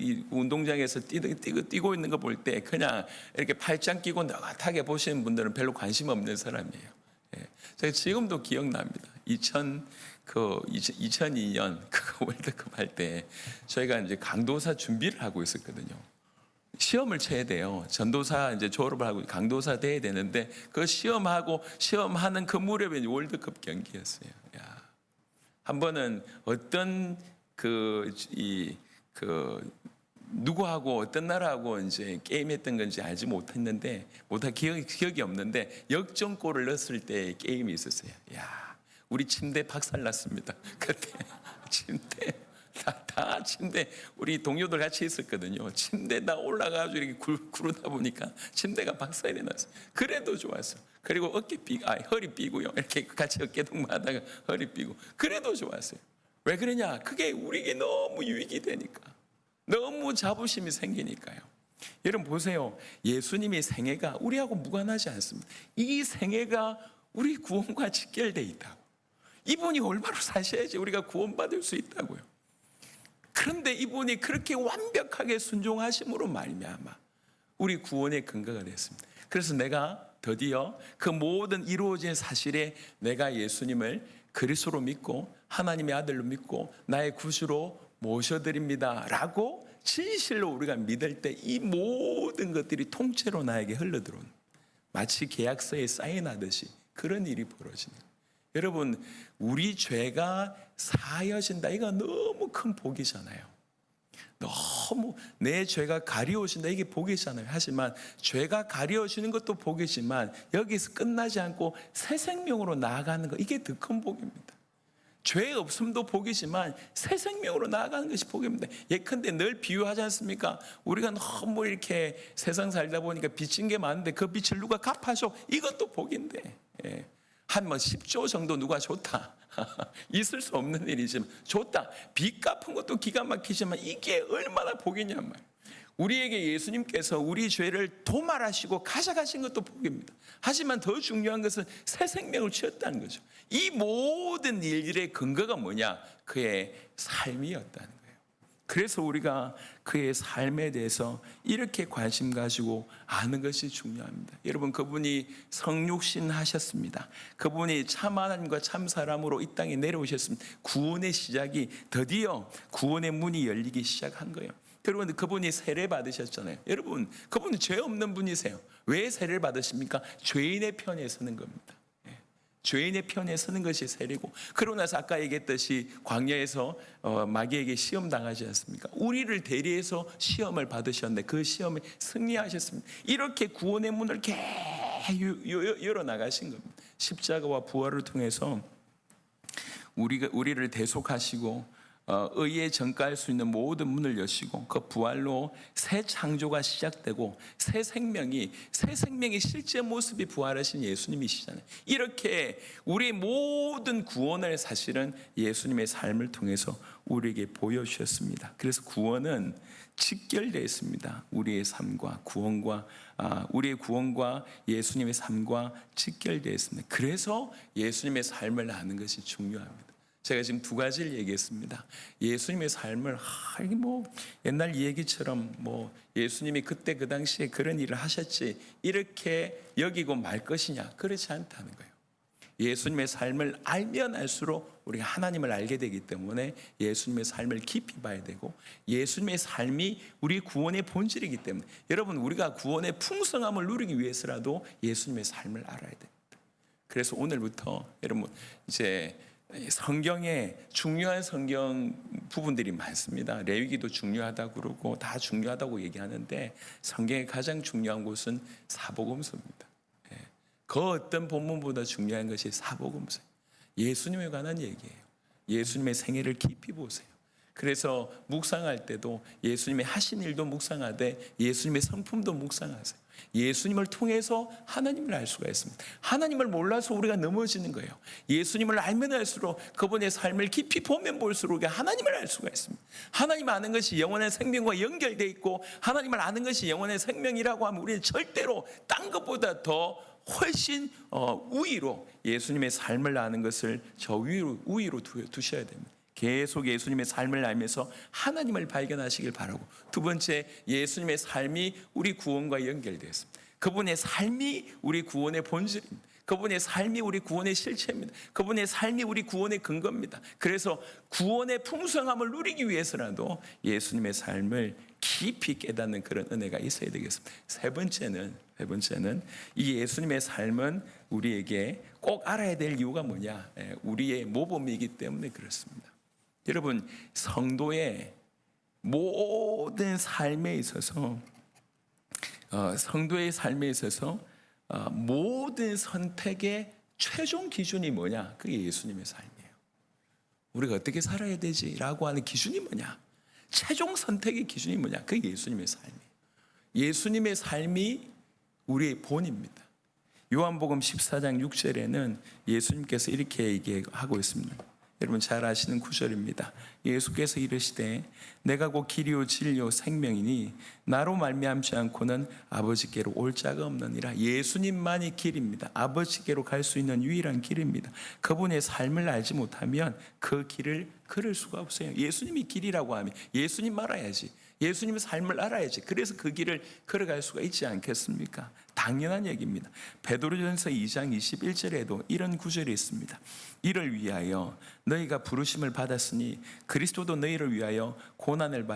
이 운동장에서 뛰고 있는 거 볼 때 그냥 이렇게 팔짱 끼고 너긋하게 보시는 분들은 별로 관심 없는 사람이에요. 예. 제가 지금도 기억납니다. 2002년 그 월드컵 할 때 저희가 이제 강도사 준비를 하고 있었거든요. 시험을 쳐야 돼요. 전도사 이제 졸업을 하고 강도사 돼야 되는데 그 시험하는 그 무렵에 월드컵 경기였어요. 야. 한 번은 어떤 누구하고 어떤 나라하고 이제 게임했던 건지 알지 못했는데 기억이 없는데 역전골을 넣었을 때 게임이 있었어요. 야, 우리 침대 박살났습니다. 그때 침대 우리 동료들 같이 있었거든요. 침대 다 올라가지고 이렇게 구르다 보니까 침대가 박살이 났어요. 그래도 좋았어. 그리고 허리 삐고요. 이렇게 같이 어깨동무하다가 허리 삐고 그래도 좋았어요. 왜 그러냐? 그게 우리에게 너무 유익이 되니까. 너무 자부심이 생기니까요. 여러분 보세요. 예수님의 생애가 우리하고 무관하지 않습니다. 이 생애가 우리 구원과 직결되어 있다고. 이분이 올바로 사셔야지 우리가 구원받을 수 있다고요. 그런데 이분이 그렇게 완벽하게 순종하심으로 말미암아 우리 구원의 근거가 됐습니다. 그래서 내가 드디어 그 모든 이루어진 사실에 내가 예수님을 그리스도로 믿고 하나님의 아들로 믿고 나의 구주로 모셔드립니다 라고 진실로 우리가 믿을 때 이 모든 것들이 통째로 나에게 흘러들어온 마치 계약서에 사인하듯이 그런 일이 벌어지는 거예요. 여러분 우리 죄가 사하여진다. 이거 너무 큰 복이잖아요. 너무 내 죄가 가리워진다. 이게 복이잖아요. 하지만 죄가 가리워지는 것도 복이지만 여기서 끝나지 않고 새 생명으로 나아가는 거 이게 더 큰 복입니다. 죄 없음도 복이지만 새 생명으로 나아가는 것이 복입니다. 예컨대 늘 비유하지 않습니까? 우리가 너무 이렇게 세상 살다 보니까 빚진 게 많은데 그 빚을 누가 갚아줘? 이것도 복인데 한 10조 정도 누가 줬다. 있을 수 없는 일이지만 줬다. 빚 갚은 것도 기가 막히지만 이게 얼마나 복이냐 말이에요. 우리에게 예수님께서 우리 죄를 도말하시고 가져가신 것도 복입니다. 하지만 더 중요한 것은 새 생명을 주었다는 거죠. 이 모든 일들의 근거가 뭐냐? 그의 삶이었다는 거예요. 그래서 우리가 그의 삶에 대해서 이렇게 관심 가지고 아는 것이 중요합니다. 여러분 그분이 성육신 하셨습니다. 그분이 참 하나님과 참 사람으로 이 땅에 내려오셨습니다. 구원의 시작이 드디어 구원의 문이 열리기 시작한 거예요. 여러분 그분이 세례 받으셨잖아요. 여러분 그분은 죄 없는 분이세요. 왜 세례를 받으십니까? 죄인의 편에 서는 겁니다. 죄인의 편에 서는 것이 세례고 그러고 나서 아까 얘기했듯이 광야에서 마귀에게 시험 당하지 않습니까? 우리를 대리해서 시험을 받으셨는데 그 시험에 승리하셨습니다. 이렇게 구원의 문을 계속 열어나가신 겁니다. 십자가와 부활을 통해서 우리를 대속하시고 의에 전가할 수 있는 모든 문을 여시고 그 부활로 새 창조가 시작되고 새 생명이 실제 모습이 부활하신 예수님이시잖아요. 이렇게 우리 모든 구원을 사실은 예수님의 삶을 통해서 우리에게 보여주셨습니다. 그래서 구원은 직결되어 있습니다. 우리의 삶과 우리의 구원과 예수님의 삶과 직결되어 있습니다. 그래서 예수님의 삶을 아는 것이 중요합니다. 제가 지금 두 가지를 얘기했습니다. 예수님의 삶을 이게 옛날 이 얘기처럼 예수님이 그때 그 당시에 그런 일을 하셨지 이렇게 여기고 말 것이냐 그렇지 않다는 거예요. 예수님의 삶을 알면 알수록 우리가 하나님을 알게 되기 때문에 예수님의 삶을 깊이 봐야 되고 예수님의 삶이 우리 구원의 본질이기 때문에 여러분 우리가 구원의 풍성함을 누리기 위해서라도 예수님의 삶을 알아야 됩니다. 그래서 오늘부터 여러분 이제 성경에 중요한 성경 부분들이 많습니다. 레위기도 중요하다고 그러고 다 중요하다고 얘기하는데 성경의 가장 중요한 곳은 사복음서입니다. 그 어떤 본문보다 중요한 것이 사복음서. 예수님에 관한 얘기예요. 예수님의 생애를 깊이 보세요. 그래서 묵상할 때도 예수님의 하신 일도 묵상하되 예수님의 성품도 묵상하세요. 예수님을 통해서 하나님을 알 수가 있습니다. 하나님을 몰라서 우리가 넘어지는 거예요. 예수님을 알면 알수록 그분의 삶을 깊이 보면 볼수록 우리가 하나님을 알 수가 있습니다. 하나님 아는 것이 영원한 생명과 연결되어 있고 하나님을 아는 것이 영원한 생명이라고 하면 우리는 절대로 딴 것보다 더 훨씬 우위로 예수님의 삶을 아는 것을 저 우위로 두셔야 됩니다. 계속 예수님의 삶을 알면서 하나님을 발견하시길 바라고, 두 번째, 예수님의 삶이 우리 구원과 연결되어 있습니다. 그분의 삶이 우리 구원의 본질입니다. 그분의 삶이 우리 구원의 실체입니다. 그분의 삶이 우리 구원의 근거입니다. 그래서 구원의 풍성함을 누리기 위해서라도 예수님의 삶을 깊이 깨닫는 그런 은혜가 있어야 되겠습니다. 세 번째는 이 예수님의 삶은 우리에게 꼭 알아야 될 이유가 뭐냐? 우리의 모범이기 때문에 그렇습니다. 여러분, 성도의 모든 삶에 있어서 모든 선택의 최종 기준이 뭐냐? 그게 예수님의 삶이에요. 우리가 어떻게 살아야 되지라고 하는 기준이 뭐냐? 최종 선택의 기준이 뭐냐? 그게 예수님의 삶이에요. 예수님의 삶이 우리의 본입니다. 요한복음 14장 6절에는 예수님께서 이렇게 얘기하고 있습니다. 여러분 잘 아시는 구절입니다. 예수께서 이르시되 내가 곧 길이요 진리요 생명이니 나로 말미암지 않고는 아버지께로 올 자가 없느니라. 예수님만이 길입니다. 아버지께로 갈 수 있는 유일한 길입니다. 그분의 삶을 알지 못하면 그 길을 걸을 수가 없어요. 예수님이 길이라고 하면 예수님 알아야지, 예수님의 삶을 알아야지. 그래서 그 길을 걸어갈 수가 있지 않겠습니까? 당연한 얘기입니다. 베드로전서 2장 21절에도 이런 구절이 있습니다. 이를 위하여 너희가 부르심을 받았으니 그리스도도 너희를 위하여 고난을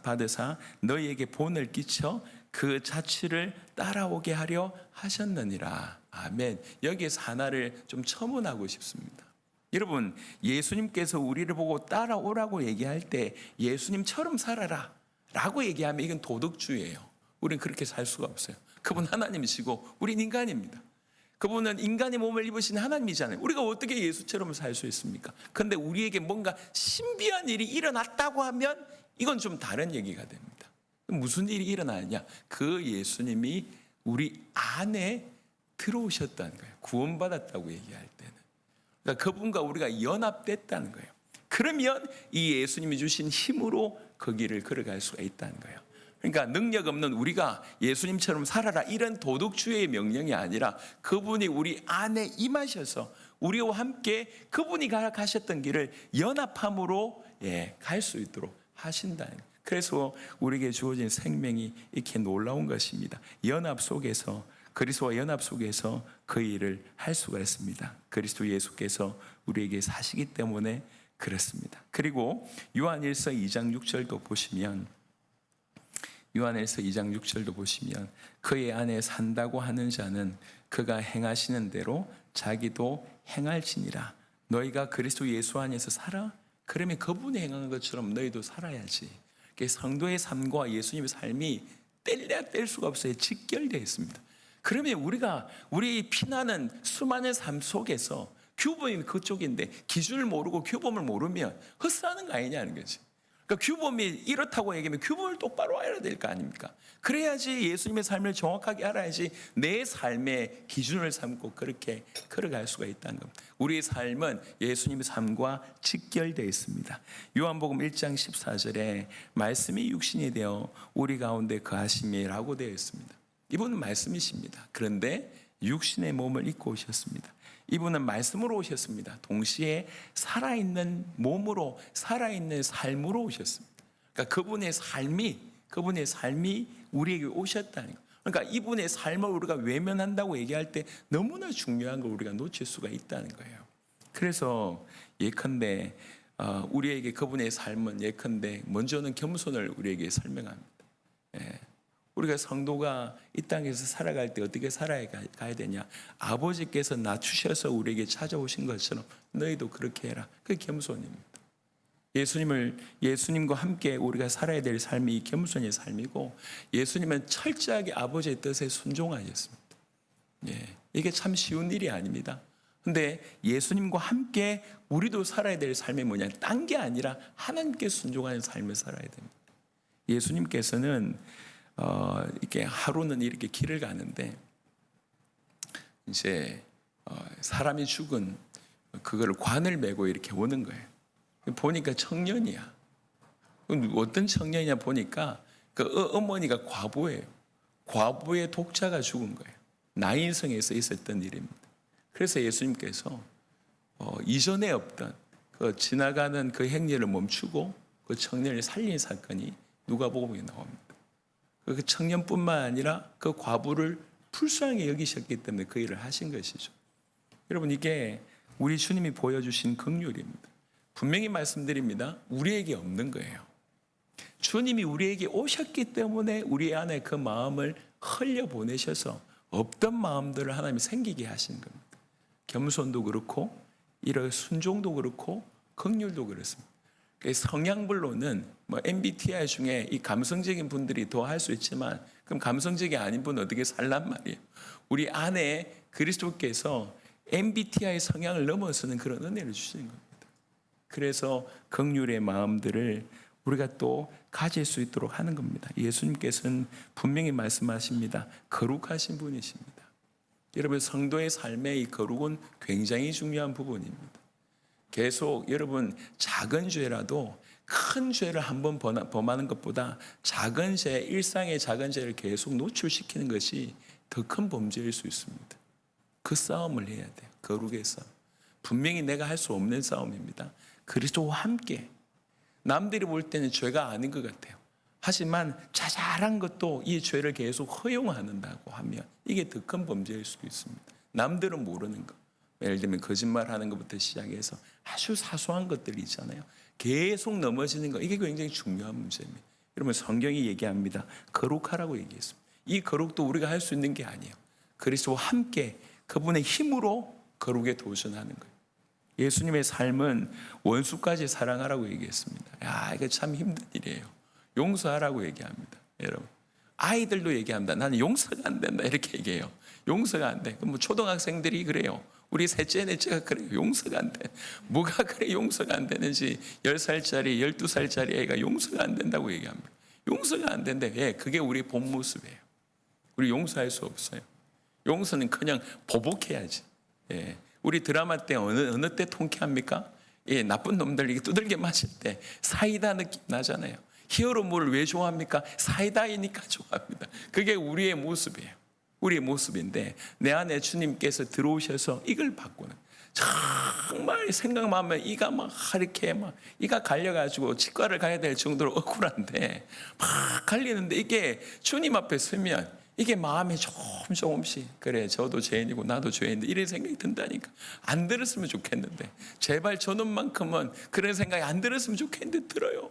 받으사 너희에게 본을 끼쳐 그 자취를 따라오게 하려 하셨느니라. 아멘. 여기에서 하나를 좀 첨언하고 싶습니다. 여러분, 예수님께서 우리를 보고 따라오라고 얘기할 때 예수님처럼 살아라 라고 얘기하면 이건 도덕주의예요. 우리는 그렇게 살 수가 없어요. 그분 하나님이시고 우린 인간입니다. 그분은 인간의 몸을 입으신 하나님이잖아요. 우리가 어떻게 예수처럼 살 수 있습니까? 그런데 우리에게 뭔가 신비한 일이 일어났다고 하면 이건 좀 다른 얘기가 됩니다. 무슨 일이 일어나냐? 그 예수님이 우리 안에 들어오셨다는 거예요. 구원받았다고 얘기할 때는. 그러니까 그분과 우리가 연합됐다는 거예요. 그러면 이 예수님이 주신 힘으로 그 길을 걸어갈 수가 있다는 거예요. 그러니까 능력 없는 우리가 예수님처럼 살아라 이런 도덕주의의 명령이 아니라 그분이 우리 안에 임하셔서 우리와 함께 그분이 가셨던 길을 연합함으로 갈 수 있도록 하신다는 거예요. 그래서 우리에게 주어진 생명이 이렇게 놀라운 것입니다. 연합 속에서, 그리스도와 연합 속에서 그 일을 할 수가 있습니다. 그리스도 예수께서 우리에게 사시기 때문에 그렇습니다. 그리고 요한일서 2장 6절도 보시면 그의 안에 산다고 하는 자는 그가 행하시는 대로 자기도 행할지니라. 너희가 그리스도 예수 안에서 살아? 그러면 그분이 행한 것처럼 너희도 살아야지. 성도의 삶과 예수님의 삶이 뗄래야 뗄 수가 없어요. 직결되어 있습니다. 그러면 우리 피나는 수많은 삶 속에서 규범이 그쪽인데 기준을 모르고 규범을 모르면 헛사는 거 아니냐는 거지. 그러니까 규범이 이렇다고 얘기하면 규범을 똑바로 알아야 될 거 아닙니까? 그래야지 예수님의 삶을 정확하게 알아야지 내 삶의 기준을 삼고 그렇게 걸어갈 수가 있다는 겁니다. 우리의 삶은 예수님의 삶과 직결되어 있습니다. 요한복음 1장 14절에 말씀이 육신이 되어 우리 가운데 거하심이라고 되어 있습니다. 이분은 말씀이십니다. 그런데 육신의 몸을 입고 오셨습니다. 이분은 말씀으로 오셨습니다. 동시에 살아있는 몸으로, 살아있는 삶으로 오셨습니다. 그러니까 그분의 삶이 우리에게 오셨다는 거예요. 그러니까 이분의 삶을 우리가 외면한다고 얘기할 때 너무나 중요한 걸 우리가 놓칠 수가 있다는 거예요. 그래서 예컨대 우리에게 그분의 삶은 예컨대 먼저는 겸손을 우리에게 설명합니다. 우리가 성도가 이 땅에서 살아갈 때 어떻게 살아가야 되냐? 아버지께서 낮추셔서 우리에게 찾아오신 것처럼 너희도 그렇게 해라. 그게 겸손입니다. 예수님과 함께 우리가 살아야 될 삶이 겸손의 삶이고, 예수님은 철저하게 아버지의 뜻에 순종하셨습니다. 이게 참 쉬운 일이 아닙니다. 근데 예수님과 함께 우리도 살아야 될 삶이 뭐냐? 딴 게 아니라 하나님께 순종하는 삶을 살아야 됩니다. 예수님께서는 이렇게 하루는 이렇게 길을 가는데 이제 사람이 죽은 그걸 관을 메고 이렇게 오는 거예요. 보니까 청년이야. 어떤 청년이냐 보니까 그 어머니가 과부예요. 과부의 독자가 죽은 거예요. 나인성에서 있었던 일입니다. 그래서 예수님께서 이전에 없던 그 지나가는 그 행렬을 멈추고 그 청년을 살린 사건이 누가복음에 나옵니다. 그 청년뿐만 아니라 그 과부를 불쌍히 여기셨기 때문에 그 일을 하신 것이죠. 여러분, 이게 우리 주님이 보여주신 긍휼입니다. 분명히 말씀드립니다. 우리에게 없는 거예요. 주님이 우리에게 오셨기 때문에 우리 안에 그 마음을 흘려보내셔서 없던 마음들을 하나님이 생기게 하신 겁니다. 겸손도 그렇고 이런 순종도 그렇고 긍휼도 그렇습니다. 성향별로는 MBTI 중에 이 감성적인 분들이 더 할 수 있지만 그럼 감성적이 아닌 분은 어떻게 살란 말이에요. 우리 안에 그리스도께서 MBTI 성향을 넘어서는 그런 은혜를 주시는 겁니다. 그래서 긍휼의 마음들을 우리가 또 가질 수 있도록 하는 겁니다. 예수님께서는 분명히 말씀하십니다. 거룩하신 분이십니다. 여러분, 성도의 삶의 이 거룩은 굉장히 중요한 부분입니다. 계속 여러분, 작은 죄라도 큰 죄를 한번 범하는 것보다 작은 죄, 일상의 작은 죄를 계속 노출시키는 것이 더 큰 범죄일 수 있습니다. 그 싸움을 해야 돼요. 거룩의 싸움. 분명히 내가 할 수 없는 싸움입니다. 그리스도와 함께. 남들이 볼 때는 죄가 아닌 것 같아요. 하지만 자잘한 것도 이 죄를 계속 허용한다고 하면 이게 더 큰 범죄일 수 있습니다. 남들은 모르는 것. 예를 들면 거짓말하는 것부터 시작해서 아주 사소한 것들이 있잖아요. 계속 넘어지는 것, 이게 굉장히 중요한 문제입니다. 여러분, 성경이 얘기합니다. 거룩하라고 얘기했습니다. 이 거룩도 우리가 할 수 있는 게 아니에요. 그리스도와 함께 그분의 힘으로 거룩에 도전하는 거예요. 예수님의 삶은 원수까지 사랑하라고 얘기했습니다. 야, 이거 참 힘든 일이에요. 용서하라고 얘기합니다. 여러분, 아이들도 얘기합니다. 나는 용서가 안 된다 이렇게 얘기해요. 용서가 안 돼. 뭐 초등학생들이 그래요. 우리 셋째, 넷째가 그래요. 용서가 안 돼. 뭐가 그래 용서가 안 되는지 10살짜리, 12살짜리 애가 용서가 안 된다고 얘기합니다. 용서가 안 된대. 예, 그게 우리 본 모습이에요. 우리 용서할 수 없어요. 용서는 그냥 보복해야지. 예, 우리 드라마 때 어느 때 통쾌합니까? 예, 나쁜 놈들 이게 두들겨 맞을 때 사이다 느낌 나잖아요. 히어로물을 왜 좋아합니까? 사이다이니까 좋아합니다. 그게 우리의 모습이에요. 우리의 모습인데 내 안에 주님께서 들어오셔서 이걸 바꾸는, 정말 생각만 하면 이가 막 이렇게 막 이가 갈려가지고 치과를 가야 될 정도로 억울한데 막 갈리는데 이게 주님 앞에 서면 이게 마음이 조금씩 그래 저도 죄인이고 나도 죄인인데 이런 생각이 든다니까. 안 들었으면 좋겠는데 제발 저놈만큼은 그런 생각이 안 들었으면 좋겠는데 들어요.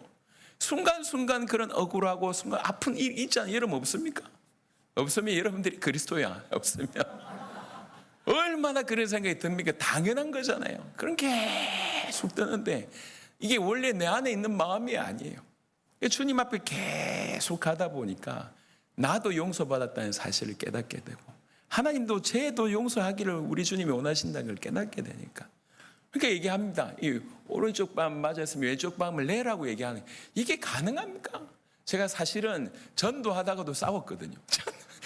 순간순간 그런 억울하고 순간 아픈 일 있잖아요. 여러분 없습니까? 없으면 여러분들이 그리스도야. 없으면 얼마나 그런 생각이 듭니까? 당연한 거잖아요. 그런 계속 드는데 이게 원래 내 안에 있는 마음이 아니에요. 주님 앞에 계속 가다 보니까 나도 용서받았다는 사실을 깨닫게 되고 하나님도 죄도 용서하기를 우리 주님이 원하신다는 걸 깨닫게 되니까 그러니까 얘기합니다. 이 오른쪽 뺨 맞았으면 왼쪽 뺨을 내라고 얘기하는, 이게 가능합니까? 제가 사실은 전도하다가도 싸웠거든요.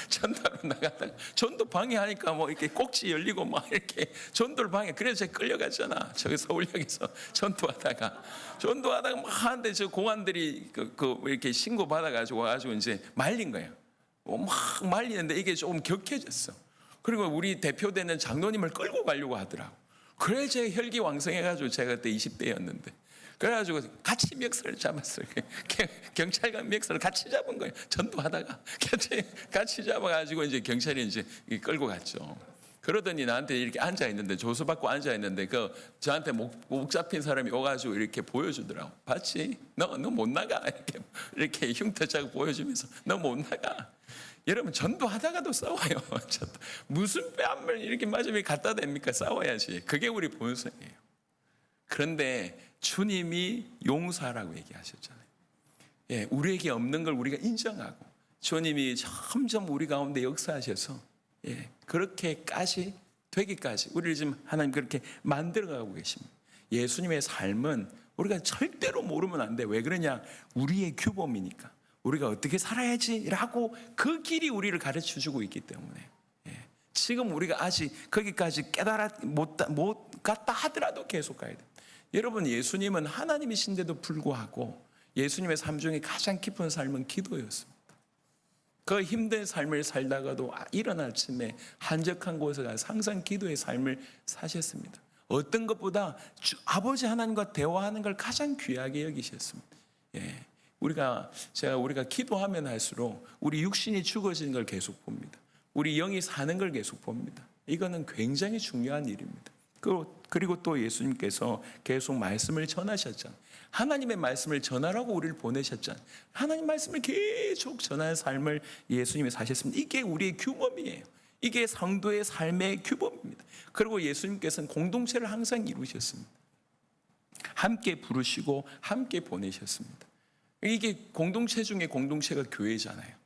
전도하러 나갔다가 전도 방해하니까 뭐 이렇게 꼭지 열리고 막 이렇게 전도를 방해. 그래서 제가 끌려갔잖아. 저기 서울역에서 전도하다가 막 하는데 저 공안들이 이렇게 신고 받아가지고 와가지고 이제 말린 거예요. 막 말리는데 이게 조금 격해졌어. 그리고 우리 대표되는 장로님을 끌고 가려고 하더라고. 그래 제가 혈기왕성해가지고 제가 그때 20대였는데 그래가지고 같이 멱살을 잡았어요. 경찰관 멱살을 같이 잡은 거예요. 전도하다가 같이 잡아가지고 이제 경찰이 이제 끌고 갔죠. 그러더니 나한테 이렇게 앉아 있는데 조수받고 앉아 있는데 저한테 목 잡힌 사람이 오가지고 이렇게 보여주더라고. 봤지? 너 못 나가 이렇게 흉터자고 보여주면서 너 못 나가. 여러분 전도하다가도 싸워요. 무슨 뺨을 이렇게 맞으면 갖다 댑니까? 싸워야지. 그게 우리 본성이에요. 그런데 주님이 용서하라고 얘기하셨잖아요. 예, 우리에게 없는 걸 우리가 인정하고 주님이 점점 우리 가운데 역사하셔서 예, 그렇게까지 되기까지 우리를 지금 하나님 그렇게 만들어가고 계십니다. 예수님의 삶은 우리가 절대로 모르면 안 돼. 왜 그러냐? 우리의 규범이니까. 우리가 어떻게 살아야지라고 그 길이 우리를 가르쳐주고 있기 때문에 지금 우리가 아직 거기까지 못 갔다 하더라도 계속 가야 돼요. 여러분, 예수님은 하나님이신데도 불구하고 예수님의 삶 중에 가장 깊은 삶은 기도였습니다. 그 힘든 삶을 살다가도 이른 아침에 한적한 곳에 가서 항상 기도의 삶을 사셨습니다. 어떤 것보다 아버지 하나님과 대화하는 걸 가장 귀하게 여기셨습니다. 우리가 기도하면 할수록 우리 육신이 죽어지는 걸 계속 봅니다. 우리 영이 사는 걸 계속 봅니다. 이거는 굉장히 중요한 일입니다. 그리고 또 예수님께서 계속 말씀을 전하셨잖아요. 하나님의 말씀을 전하라고 우리를 보내셨잖아요. 하나님 말씀을 계속 전하는 삶을 예수님이 사셨습니다. 이게 우리의 규범이에요. 이게 성도의 삶의 규범입니다. 그리고 예수님께서는 공동체를 항상 이루셨습니다. 함께 부르시고 함께 보내셨습니다. 이게 공동체 중에 공동체가 교회잖아요.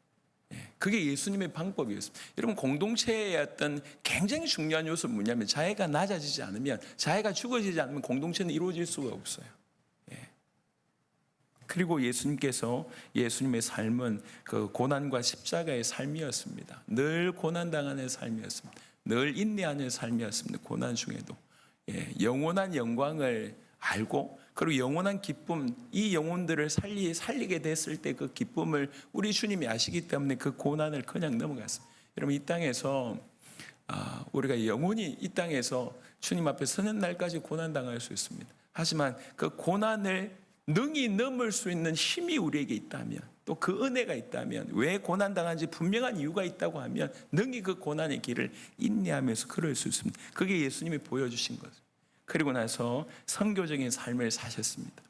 그게 예수님의 방법이었습니다. 여러분, 공동체의 어떤 굉장히 중요한 요소는 뭐냐면 자애가 낮아지지 않으면, 자애가 죽어지지 않으면 공동체는 이루어질 수가 없어요. 그리고 예수님의 삶은 그 고난과 십자가의 삶이었습니다. 늘 고난당하는 삶이었습니다. 늘 인내하는 삶이었습니다. 고난 중에도 영원한 영광을 알고, 그리고 영원한 기쁨, 이 영혼들을 살리게 됐을 때 그 기쁨을 우리 주님이 아시기 때문에 그 고난을 그냥 넘어갔습니다. 여러분, 이 땅에서 우리가 영원히 이 땅에서 주님 앞에 서는 날까지 고난당할 수 있습니다. 하지만 그 고난을 능히 넘을 수 있는 힘이 우리에게 있다면, 또 그 은혜가 있다면, 왜 고난당한지 분명한 이유가 있다고 하면 능히 그 고난의 길을 인내하면서 걸을 수 있습니다. 그게 예수님이 보여주신 거죠. 그리고 나서 선교적인 삶을 사셨습니다.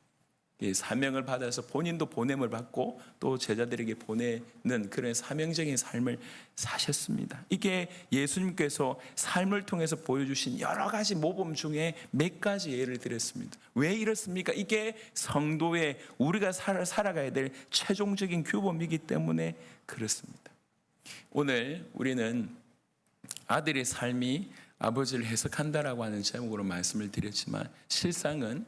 사명을 받아서 본인도 보냄을 받고 또 제자들에게 보내는 그런 사명적인 삶을 사셨습니다. 이게 예수님께서 삶을 통해서 보여주신 여러 가지 모범 중에 몇 가지 예를 들었습니다. 왜 이렇습니까? 이게 성도의 우리가 살아가야 될 최종적인 규범이기 때문에 그렇습니다. 오늘 우리는 아들의 삶이 아버지를 해석한다라고 하는 제목으로 말씀을 드렸지만, 실상은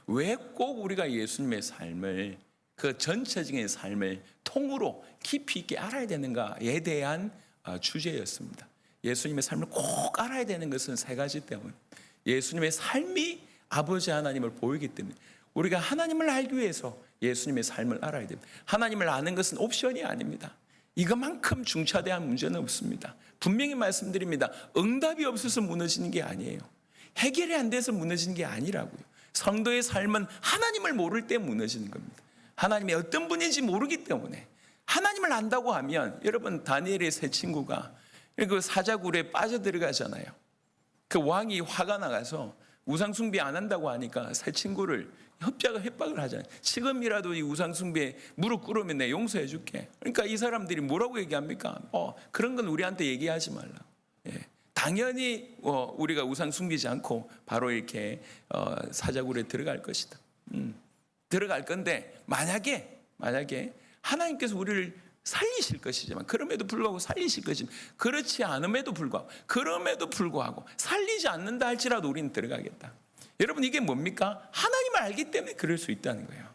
왜 꼭 우리가 예수님의 삶을, 그 전체적인 삶을 통으로 깊이 있게 알아야 되는가에 대한 주제였습니다. 예수님의 삶을 꼭 알아야 되는 것은 세 가지 때문에, 예수님의 삶이 아버지 하나님을 보이기 때문에, 우리가 하나님을 알기 위해서 예수님의 삶을 알아야 됩니다. 하나님을 아는 것은 옵션이 아닙니다. 이것만큼 중차대한 문제는 없습니다. 분명히 말씀드립니다. 응답이 없어서 무너지는 게 아니에요. 해결이 안 돼서 무너지는 게 아니라고요. 성도의 삶은 하나님을 모를 때 무너지는 겁니다. 하나님이 어떤 분인지 모르기 때문에. 하나님을 안다고 하면, 여러분, 다니엘의 세 친구가 그 사자굴에 빠져들어가잖아요. 그 왕이 화가 나가서 우상숭배 안 한다고 하니까 세 친구를 협박을 하잖아요. 지금이라도 이 우상숭배에 무릎 꿇으면 내가 용서해 줄게. 그러니까 이 사람들이 뭐라고 얘기합니까? 그런 건 우리한테 얘기하지 말라. 당연히 우리가 우상 숨기지 않고 바로 이렇게 사자굴에 들어갈 것이다. 들어갈 건데 만약에 하나님께서 우리를 살리실 것이지만, 그럼에도 불구하고 살리실 것이지만, 그렇지 않음에도 불구하고 살리지 않는다 할지라도 우리는 들어가겠다. 여러분, 이게 뭡니까? 하나님을 알기 때문에 그럴 수 있다는 거예요.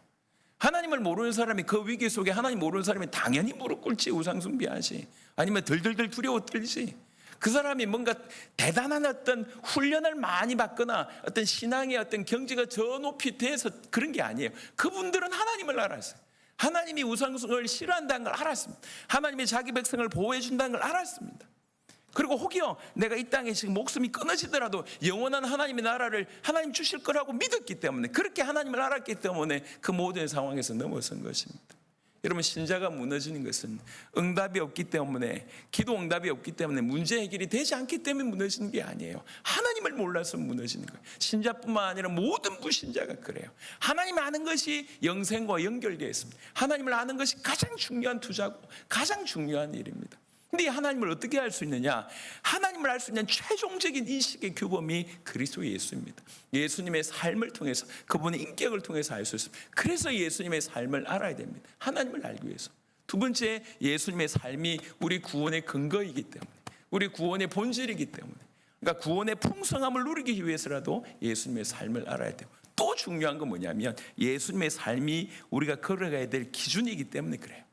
하나님을 모르는 사람이, 그 위기 속에 하나님 모르는 사람이 당연히 무릎 꿇지, 우상숭배하지, 아니면 덜덜덜 두려워 떨지. 그 사람이 뭔가 대단한 어떤 훈련을 많이 받거나 어떤 신앙의 어떤 경지가 저 높이 돼서 그런 게 아니에요. 그분들은 하나님을 알았어요. 하나님이 우상숭을 싫어한다는 걸 알았습니다. 하나님이 자기 백성을 보호해 준다는 걸 알았습니다. 그리고 혹여 내가 이 땅에 지금 목숨이 끊어지더라도 영원한 하나님의 나라를 하나님 주실 거라고 믿었기 때문에, 그렇게 하나님을 알았기 때문에 그 모든 상황에서 넘어선 것입니다. 여러분, 신자가 무너지는 것은 응답이 없기 때문에, 기도 응답이 없기 때문에, 문제 해결이 되지 않기 때문에 무너지는 게 아니에요. 하나님을 몰라서 무너지는 거예요. 신자뿐만 아니라 모든 불신자가 그래요. 하나님을 아는 것이 영생과 연결되어 있습니다. 하나님을 아는 것이 가장 중요한 투자고 가장 중요한 일입니다. 근데 하나님을 어떻게 알 수 있느냐? 하나님을 알 수 있는 최종적인 인식의 규범이 그리스도 예수입니다. 예수님의 삶을 통해서, 그분의 인격을 통해서 알 수 있습니다. 그래서 예수님의 삶을 알아야 됩니다. 하나님을 알기 위해서. 두 번째, 예수님의 삶이 우리 구원의 근거이기 때문에, 우리 구원의 본질이기 때문에, 그러니까 구원의 풍성함을 누리기 위해서라도 예수님의 삶을 알아야 돼요. 또 중요한 건 뭐냐면, 예수님의 삶이 우리가 걸어가야 될 기준이기 때문에 그래요.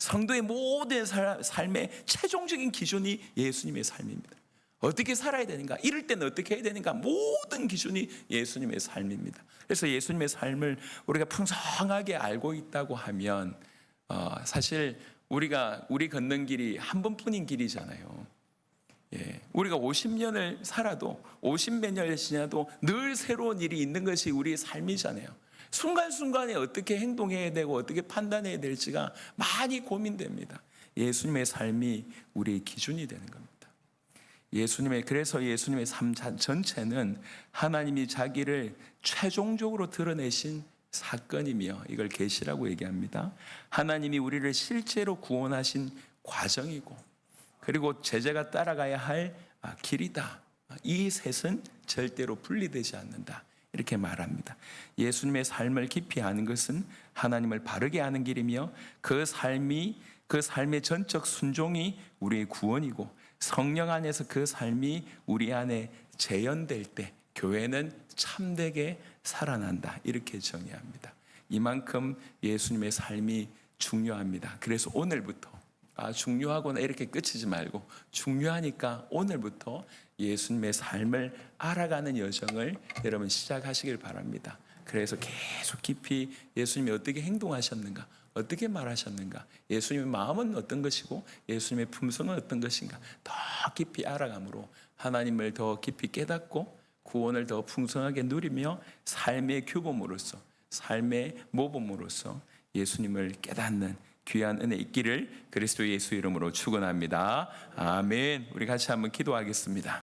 성도의 모든 삶의 최종적인 기준이 예수님의 삶입니다. 어떻게 살아야 되는가, 이럴 때는 어떻게 해야 되는가, 모든 기준이 예수님의 삶입니다. 그래서 예수님의 삶을 우리가 풍성하게 알고 있다고 하면 사실 우리 걷는 길이 한 번뿐인 길이잖아요. 우리가 50년을 살아도 50몇 년을 지나도 늘 새로운 일이 있는 것이 우리의 삶이잖아요. 순간순간에 어떻게 행동해야 되고 어떻게 판단해야 될지가 많이 고민됩니다. 예수님의 삶이 우리의 기준이 되는 겁니다. 그래서 예수님의 삶 전체는 하나님이 자기를 최종적으로 드러내신 사건이며 이걸 계시라고 얘기합니다. 하나님이 우리를 실제로 구원하신 과정이고, 그리고 제자가 따라가야 할 길이다. 이 셋은 절대로 분리되지 않는다. 이렇게 말합니다. 예수님의 삶을 깊이 아는 것은 하나님을 바르게 아는 길이며 그 삶의 전적 순종이 우리의 구원이고, 성령 안에서 그 삶이 우리 안에 재현될 때 교회는 참되게 살아난다. 이렇게 정의합니다. 이만큼 예수님의 삶이 중요합니다. 그래서 오늘부터 중요하거나 이렇게 끝이지 말고, 중요하니까 오늘부터 예수님의 삶을 알아가는 여정을 여러분 시작하시길 바랍니다. 그래서 계속 깊이 예수님이 어떻게 행동하셨는가, 어떻게 말하셨는가, 예수님의 마음은 어떤 것이고 예수님의 품성은 어떤 것인가 더 깊이 알아감으로 하나님을 더 깊이 깨닫고 구원을 더 풍성하게 누리며 삶의 규범으로서, 삶의 모범으로서 예수님을 깨닫는 귀한 은혜 있기를 그리스도 예수 이름으로 축원합니다. 아멘. 우리 같이 한번 기도하겠습니다.